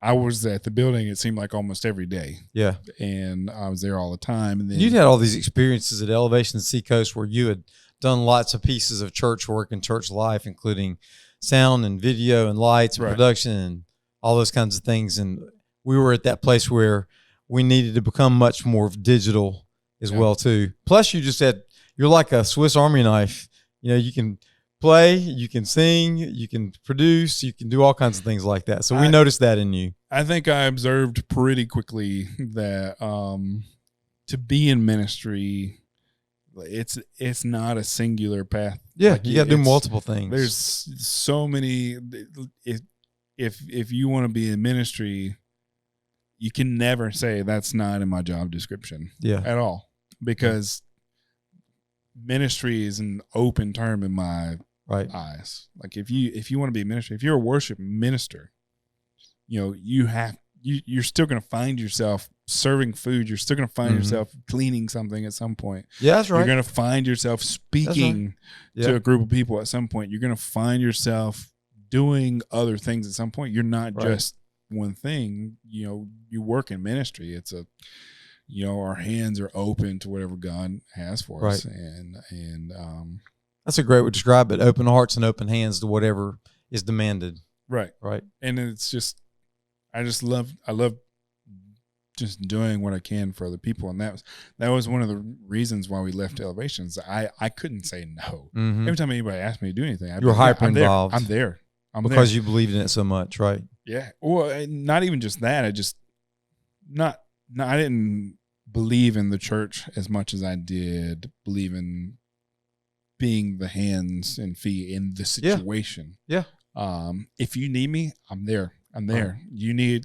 I was at the building, it seemed like almost every day. Yeah. And I was there all the time. And then you'd had all these experiences at Elevation Seacoast where you had done lots of pieces of church work and church life, including sound and video and lights and production and all those kinds of things. And we were at that place where we needed to become much more digital as well too. Plus you're like a Swiss Army knife. You can play, you can sing, you can produce, you can do all kinds of things like that. So we noticed that in you. I think I observed pretty quickly that to be in ministry, it's not a singular path. Yeah, like you got to do multiple things. There's so many. If you want to be in ministry, you can never say that's not in my job description. At all, because ministry is an open term in my eyes. Like if you want to be a minister, if you're a worship minister, you're still going to find yourself serving food. You're still going to find yourself cleaning something at some point. Yeah, that's right. You're going to find yourself speaking to a group of people at some point. You're going to find yourself doing other things at some point. You're not just one thing. You work in ministry. It's our hands are open to whatever God has for us. And that's a great way to describe it. Open hearts and open hands to whatever is demanded. Right. And it's just, I love just doing what I can for other people. And that was one of the reasons why we left Elevations. I couldn't say no. Mm-hmm. Every time anybody asked me to do anything, you were hyper involved. I'm there. Because you believed in it so much, right? Yeah. Well, not even just that. I didn't believe in the church as much as I did believe in being the hands and feet in the situation. Yeah. If you need me, I'm there. You need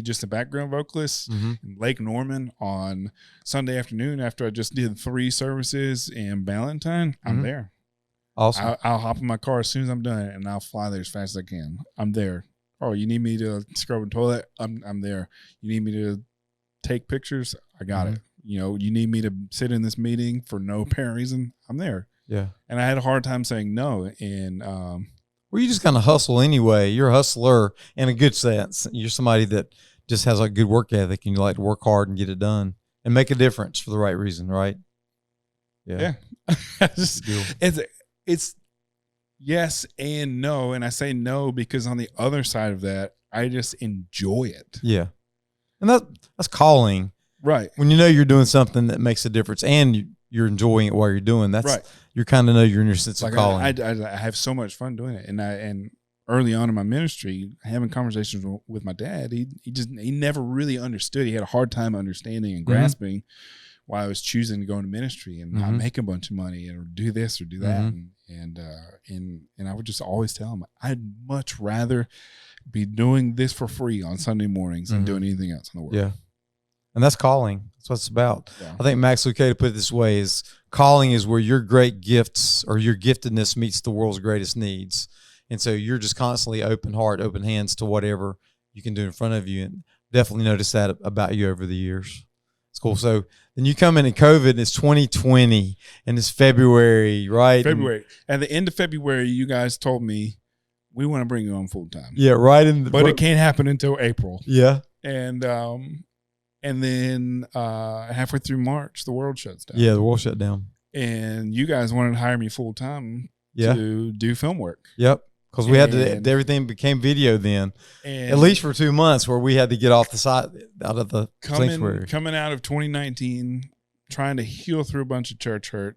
just a background vocalist in Lake Norman on Sunday afternoon after I just did 3 services in Ballantyne. I'm there. Awesome. I'll hop in my car as soon as I'm done, and I'll fly there as fast as I can. I'm there. Oh, you need me to scrub a toilet? I'm there. You need me to take pictures? I got it. You know, you need me to sit in this meeting for no apparent reason? I'm there. Yeah. And I had a hard time saying no. And well, you just kind of hustle anyway. You're a hustler in a good sense. You're somebody that just has a good work ethic, and you like to work hard and get it done and make a difference for the right reason, right? Yeah. It's yes and no. And I say no because on the other side of that, I just enjoy it. Yeah. And that's calling. Right. When you know you're doing something that makes a difference and you're enjoying it while you're doing, that's right. You kind of know you're in your sense of calling. I have so much fun doing it. And early on in my ministry, having conversations with my dad, he never really understood. He had a hard time understanding and grasping why I was choosing to go into ministry and not make a bunch of money or do this or do that. And I would just always tell him, I'd much rather be doing this for free on Sunday mornings than doing anything else in the world. Yeah. And that's calling. That's what it's about. Yeah. I think Max Lucado put it this way: is calling is where your great gifts or your giftedness meets the world's greatest needs. And so you're just constantly open heart, open hands to whatever you can do in front of you. And definitely noticed that about you over the years. It's cool. So then you come in COVID, and it's 2020, and it's February, right? February. At the end of February, you guys told me, we want to bring you on full time. Yeah, right. But it can't happen until April. Yeah. And then halfway through March, the world shuts down. Yeah, the world shut down. And you guys wanted to hire me full time to do film work. Yep. Because we had to, everything became video then, at least for 2 months, where we had to get off the side, out of the sanctuary. Coming out of 2019, trying to heal through a bunch of church hurt,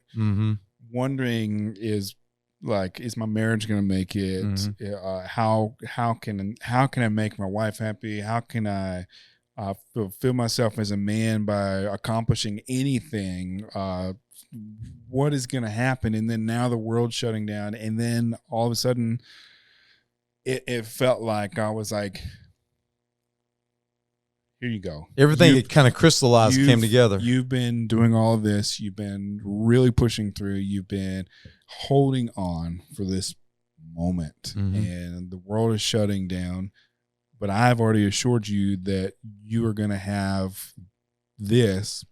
wondering is my marriage going to make it? How can I make my wife happy? How can I fulfill myself as a man by accomplishing anything? What is going to happen? And then now the world's shutting down, and then all of a sudden, it felt like I was like, here you go. Everything kind of crystallized, came together. You've been doing all of this. You've been really pushing through. You've been holding on for this moment, and the world is shutting down. But I've already assured you that you are going to have this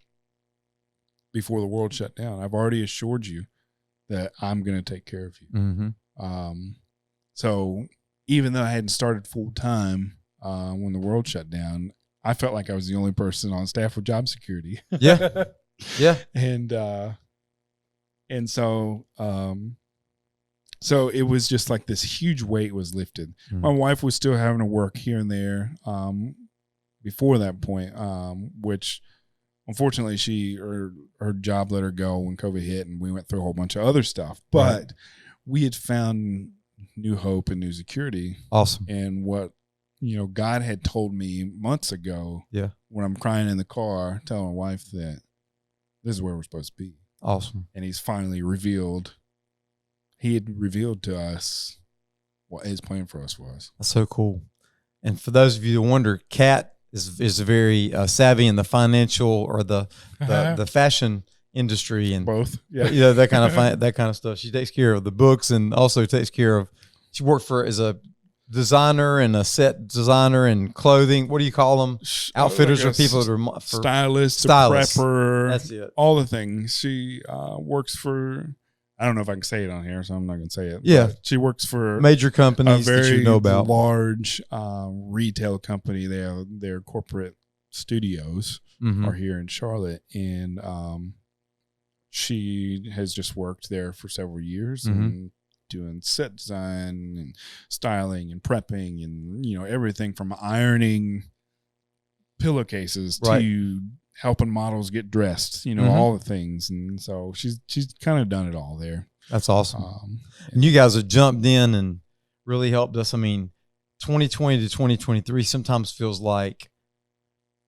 before the world shut down. I've already assured you that I'm going to take care of you. So even though I hadn't started full time when the world shut down, I felt like I was the only person on staff with job security. Yeah. Yeah. And so it was just like this huge weight was lifted. My wife was still having to work here and there before that point, which unfortunately her job let her go when COVID hit, and we went through a whole bunch of other stuff. But we had found new hope and new security. Awesome. And what God had told me months ago, when I'm crying in the car, telling my wife that this is where we're supposed to be. Awesome. And he's finally revealed. He had revealed to us what his plan for us was. That's so cool. And for those of you that wonder, Kat is very savvy in the financial or the fashion industry and both. Yeah, that kind of stuff. She takes care of the books and also takes care of. She worked as a designer and a set designer and clothing. What do you call them? Outfitters or people that are stylists, prepper. That's it. All the things. She works for. I don't know if I can say it on here, so I'm not going to say it. Yeah, she works for major companies a very that you know about. Large retail company. Their corporate studios are here in Charlotte, and she has just worked there for several years and doing set design and styling and prepping and everything from ironing pillowcases to helping models get dressed, all the things. And so she's kind of done it all there. That's awesome. And you guys have jumped in and really helped us. I mean, 2020 to 2023 sometimes feels like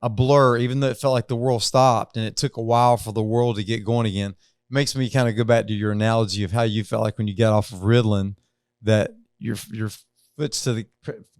a blur, even though it felt like the world stopped and it took a while for the world to get going again. It makes me kind of go back to your analogy of how you felt like when you got off of Ritalin, that your foot's to the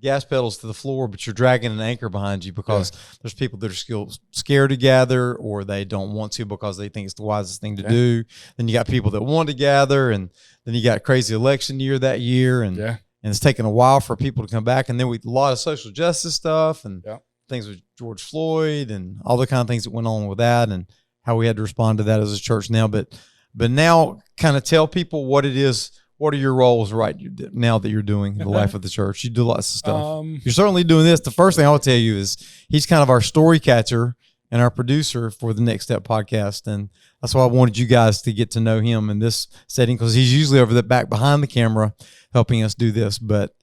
gas pedals to the floor, but you're dragging an anchor behind you because there's people that are still scared to gather, or they don't want to because they think it's the wisest thing to do. Then you got people that want to gather, and then you got a crazy election year that year, and and it's taken a while for people to come back. And then a lot of social justice stuff and things with George Floyd and all the kind of things that went on with that, and how we had to respond to that as a church now. But now, kind of tell people what it is. What are your roles right now that you're doing in the life of the church? You do lots of stuff. You're certainly doing this. The first thing I'll tell you is he's kind of our story catcher and our producer for the Next Step podcast. And that's why I wanted you guys to get to know him in this setting, because he's usually over the back behind the camera helping us do this. But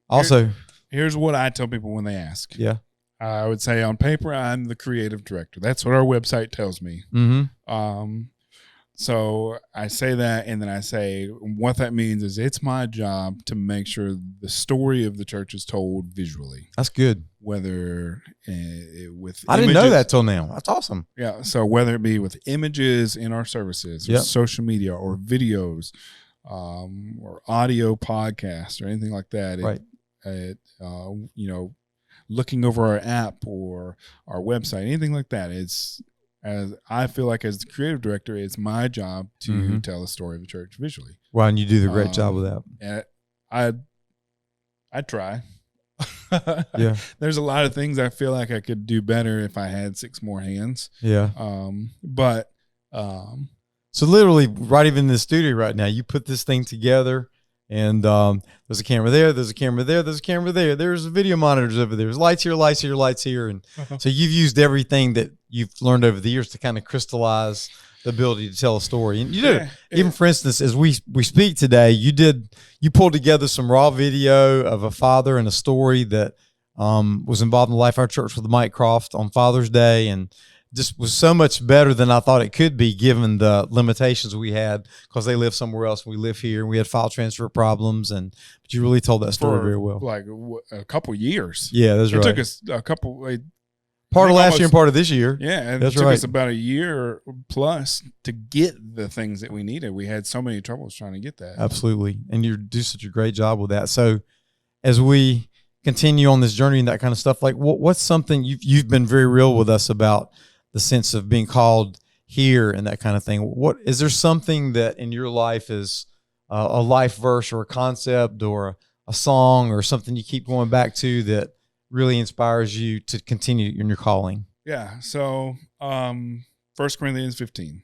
also, here's what I tell people when they ask. Yeah. I would say on paper, I'm the creative director. That's what our website tells me. So I say that, and then I say what that means is it's my job to make sure the story of the church is told visually. That's good. Whether with I didn't know that till now. That's awesome. Yeah. So whether it be with images in our services, or social media, or videos, or audio podcasts, or anything like that. Right. Looking over our app or our website, anything like that. As I feel like as the creative director, it's my job to tell the story of the church visually. Well, and you do the great job with that. And I try. Yeah. There's a lot of things I feel like I could do better if I had 6 more hands. Yeah. So literally right even in the studio right now, you put this thing together, and there's a camera there, there's a camera there, there's a camera there, there's video monitors over there, there's lights here, lights here, lights here. And so you've used everything that you've learned over the years to kind of crystallize the ability to tell a story. And you did it. Even for instance, as we speak today, you pulled together some raw video of a father and a story that was involved in the life of our church with Mike Croft on Father's Day, and just was so much better than I thought it could be, given the limitations we had, because they live somewhere else and we live here, and we had file transfer problems. But you really told that story very well. Like a couple years. Yeah, that's right. It took us a couple. Part of last year and part of this year. Yeah, and it took us about a year plus to get the things that we needed. We had so many troubles trying to get that. Absolutely, and you do such a great job with that. So, as we continue on this journey and that kind of stuff, like what's something you've been very real with us about the sense of being called here and that kind of thing. What is there something that in your life is a life verse or a concept or a song or something you keep going back to that really inspires you to continue in your calling? Yeah. So 1 Corinthians 15,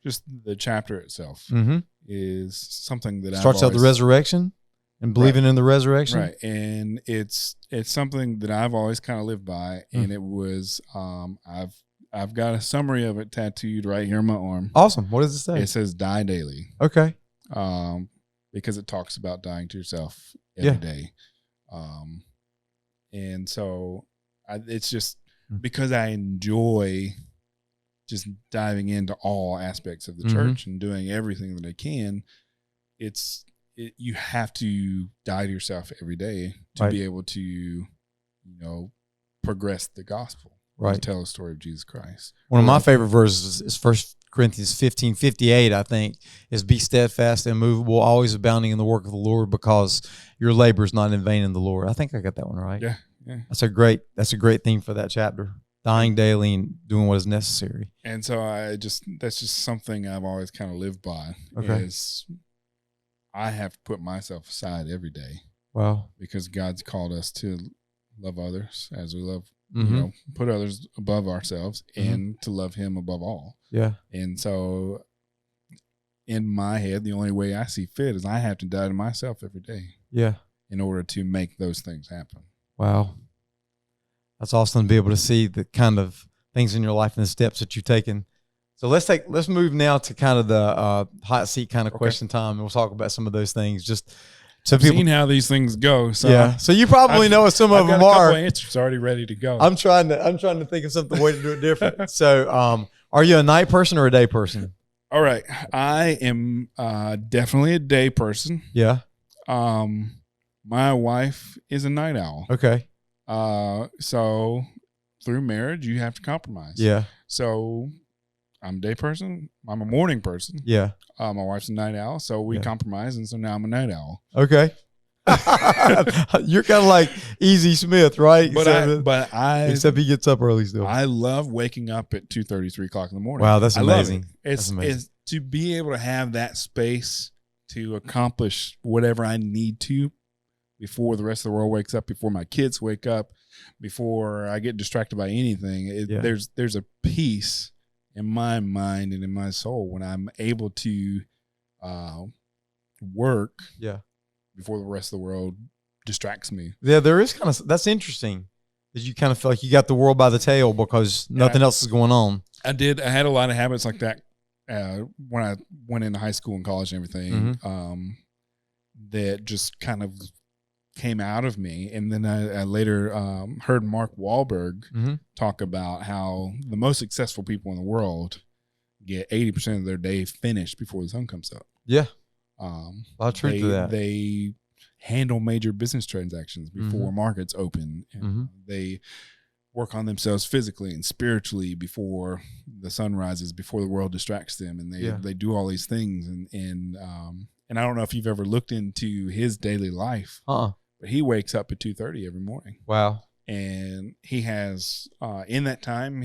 just the chapter itself is something that starts out the resurrection and believing in the resurrection. Right. And it's something that I've always kind of lived by. And it was, I've got a summary of it tattooed right here on my arm. Awesome. What does it say? It says die daily. Okay. Because it talks about dying to yourself every day. And so it's just because I enjoy just diving into all aspects of the church and doing everything that I can. You have to die to yourself every day to be able to, progress the gospel. Right. To tell the story of Jesus Christ. One of my favorite verses is 1 Corinthians 15:58, I think, is be steadfast and immovable, always abounding in the work of the Lord, because your labor is not in vain in the Lord. I think I got that one right. Yeah. That's a great theme for that chapter. Dying daily and doing what is necessary. And so that's just something I've always kind of lived by. Okay. Is I have to put myself aside every day. Wow. Because God's called us to love others as we love, put others above ourselves and to love Him above all. Yeah. And so in my head, the only way I see fit is I have to die to myself every day. Yeah. In order to make those things happen. Wow. That's awesome to be able to see the kind of things in your life and the steps that you've taken. So let's move now to kind of the hot seat kind of question time, and we'll talk about some of those things. Just so people seen how these things go. So yeah. So you probably know what some of them are. I've got a couple answers already ready to go. I'm trying to think of something way to do it different. So are you a night person or a day person? All right. I am definitely a day person. Yeah. My wife is a night owl. Okay. So through marriage, you have to compromise. Yeah. So I'm a day person. I'm a morning person. Yeah. My wife's a night owl, so we compromise, and so now I'm a night owl. Okay. You're kind of like Easy Smith, right? Except he gets up early still. I love waking up at 2:30, 3 o'clock in the morning. Wow, that's amazing. It's to be able to have that space to accomplish whatever I need to before the rest of the world wakes up, before my kids wake up, before I get distracted by anything. There's a peace in my mind and in my soul when I'm able to work before the rest of the world distracts me. Yeah, there is kind of, that's interesting that you kind of feel like you got the world by the tail because nothing else is going on. I had a lot of habits like that when I went into high school and college and everything, that just kind of came out of me. And then I later heard Mark Wahlberg talk about how the most successful people in the world get 80% of their day finished before the sun comes up. Yeah. A lot of truth to that. They handle major business transactions before markets open. And they work on themselves physically and spiritually before the sun rises, before the world distracts them. And they do all these things. And I don't know if you've ever looked into his daily life, but he wakes up at 2:30 every morning. Wow. And he has, in that time,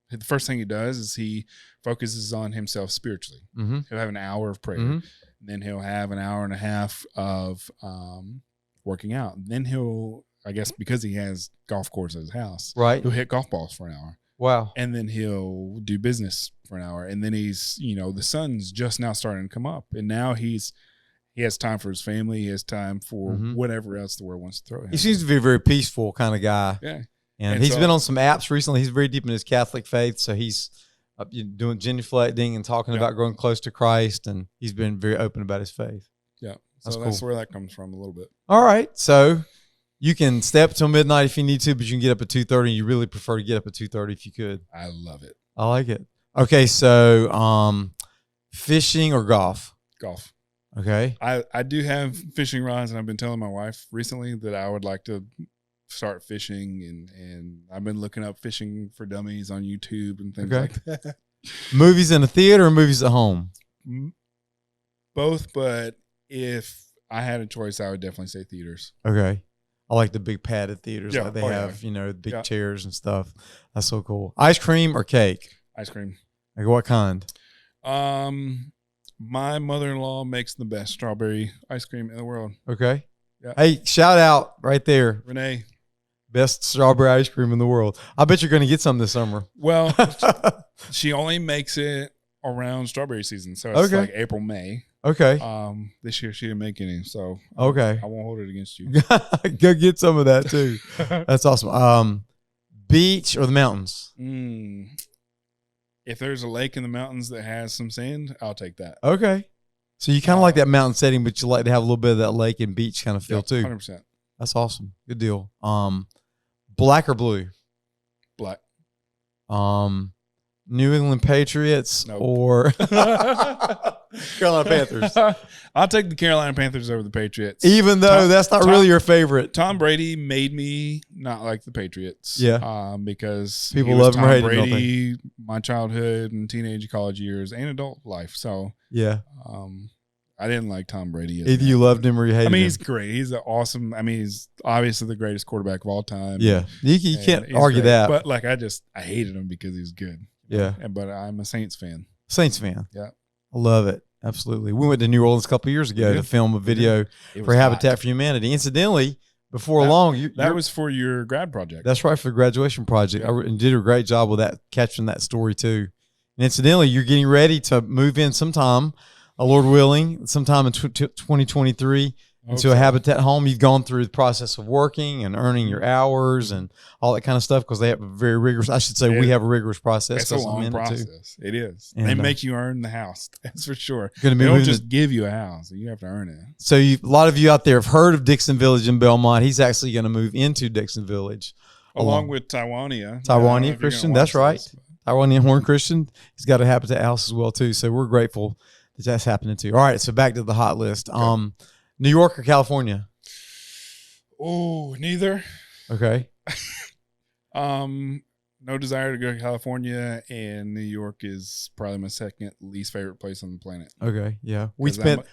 the first thing he does is he focuses on himself spiritually. He'll have an hour of prayer. And then he'll have an hour and a half of working out. And then he'll, I guess because he has golf course at his house, he'll hit golf balls for an hour. Wow. And then he'll do business for an hour. And then he's, the sun's just now starting to come up. And now he has time for his family. He has time for whatever else the world wants to throw at him. He seems to be a very peaceful kind of guy. Yeah. And he's been on some apps recently. He's very deep in his Catholic faith. So he's doing genuflecting and talking about growing close to Christ. And he's been very open about his faith. Yeah. So that's where that comes from a little bit. All right. So you can stay up till midnight if you need to, but you can get up at 2:30. And you really prefer to get up at 2:30 if you could. I love it. I like it. Okay. So fishing or golf? Golf. Okay. I do have fishing rods, and I've been telling my wife recently that I would like to start fishing, and I've been looking up fishing for dummies on YouTube and things like that. Movies in a theater or movies at home? Both, but if I had a choice, I would definitely say theaters. Okay. I like the big padded theaters like they have, big chairs and stuff. That's so cool. Ice cream or cake? Ice cream. Like what kind? My mother-in-law makes the best strawberry ice cream in the world. Okay. Yeah. Hey, shout out right there. Renee. Best strawberry ice cream in the world. I bet you're going to get some this summer. Well, she only makes it around strawberry season. So it's like April, May. Okay. This year she didn't make any, so I won't hold it against you. Go get some of that too. That's awesome. Beach or the mountains? If there's a lake in the mountains that has some sand, I'll take that. Okay. So you kind of like that mountain setting, but you like to have a little bit of that lake and beach kind of feel too. 100%. That's awesome. Good deal. Black or blue? Black. New England Patriots or Carolina Panthers? I'll take the Carolina Panthers over the Patriots. Even though that's not really your favorite. Tom Brady made me not like the Patriots. Yeah. Because people love him or hate him. Brady, my childhood and teenage college years and adult life. So yeah. I didn't like Tom Brady. Either you loved him or you hated him. He's great. He's an awesome. He's obviously the greatest quarterback of all time. Yeah. You can't argue that. But I hated him because he's good. Yeah. But I'm a Saints fan. Saints fan. Yeah. I love it. Absolutely. We went to New Orleans a couple of years ago to film a video for Habitat for Humanity. Incidentally, before long, that was for your grad project. That's right, for the graduation project. Yeah. I did a great job with that, capturing that story too. And incidentally, you're getting ready to move in sometime, Lord willing, sometime in 2023 into a Habitat home. You've gone through the process of working and earning your hours and all that kind of stuff because they have a very rigorous, I should say we have a rigorous process. It's a long process. It is. And they make you earn the house. That's for sure. They don't just give you a house. You have to earn it. So a lot of you out there have heard of Dixon Village in Belmont. He's actually going to move into Dixon Village. Along with Taiwania. Taiwania Christian. That's right. Taiwania Horn Christian. He's got a Habitat house as well too. So we're grateful that that's happening too. All right. So back to the hot list. Okay. New York or California? Oh, neither. Okay. No desire to go to California, and New York is probably my second least favorite place on the planet. Okay, yeah. We spent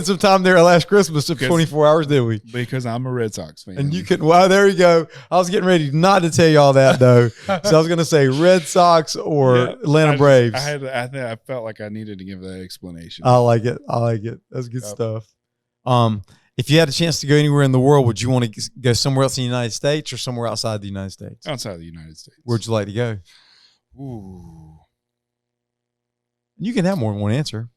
some time there last Christmas, 24 hours, didn't we? Because I'm a Red Sox fan. And you could, well, there you go. I was getting ready not to tell you all that though. So I was going to say Red Sox or Atlanta Braves. I felt like I needed to give that explanation. I like it. That's good stuff. If you had a chance to go anywhere in the world, would you want to go somewhere else in the United States or somewhere outside the United States? Outside of the United States. Where'd you like to go? Ooh. You can have more than one answer.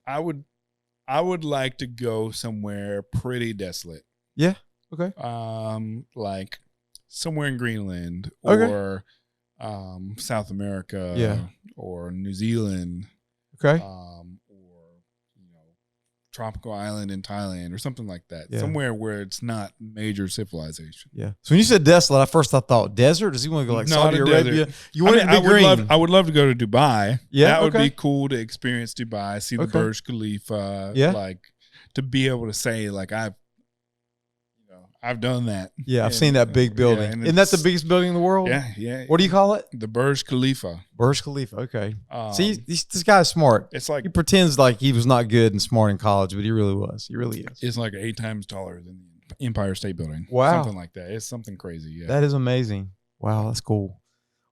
I would like to go somewhere pretty desolate. Yeah. Okay. Like somewhere in Greenland Okay. or South America. Yeah. Or New Zealand. Okay. Or tropical island in Thailand or something like that. Yeah. Somewhere where it's not major civilization. Yeah. So when you said desolate, at first I thought desert. Does he want to go like Saudi Arabia? Desert. You want it to be green. I would love to go to Dubai. Yeah, that would okay. be cool to experience Dubai, see the Okay. Burj Khalifa. Yeah. Like to be able to say like I've done that. Yeah, I've seen that big building. Yeah, Isn't that the biggest building in the world? Yeah. What do you call it? The Burj Khalifa. Burj Khalifa. Okay. See, this guy's smart. It's like He pretends like he was not good and smart in college, but he really was. He really is. it's like 8 times taller than the Empire State Building. Wow. Something like that. It's something crazy. Yeah. That is amazing. Wow, that's cool.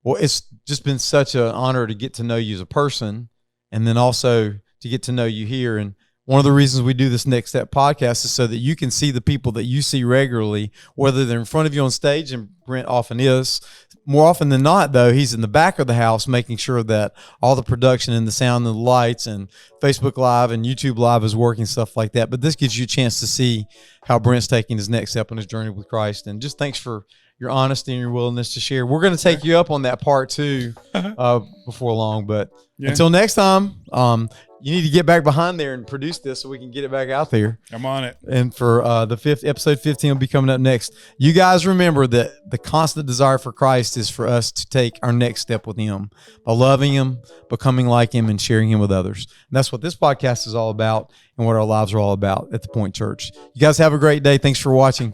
Well, it's just been such an honor to get to know you as a person and then also to get to know you here. And one of the reasons we do this Next Step podcast is so that you can see the people that you see regularly, whether they're in front of you on stage, and Brent often is. More often than not, though, he's in the back of the house making sure that all the production and the sound and the lights and Facebook Live and YouTube Live is working, stuff like that. But this gives you a chance to see how Brent's taking his next step on his journey with Christ. And just thanks for your honesty and your willingness to share. We're going to take you up on that part two before long. But until next time, you need to get back behind there and produce this so we can get it back out there. I'm on it. And for episode 15 will be coming up next. You guys remember that the constant desire for Christ is for us to take our next step with him by loving him, becoming like him, and sharing him with others. And that's what this podcast is all about and what our lives are all about at The Point Church. You guys have a great day. Thanks for watching.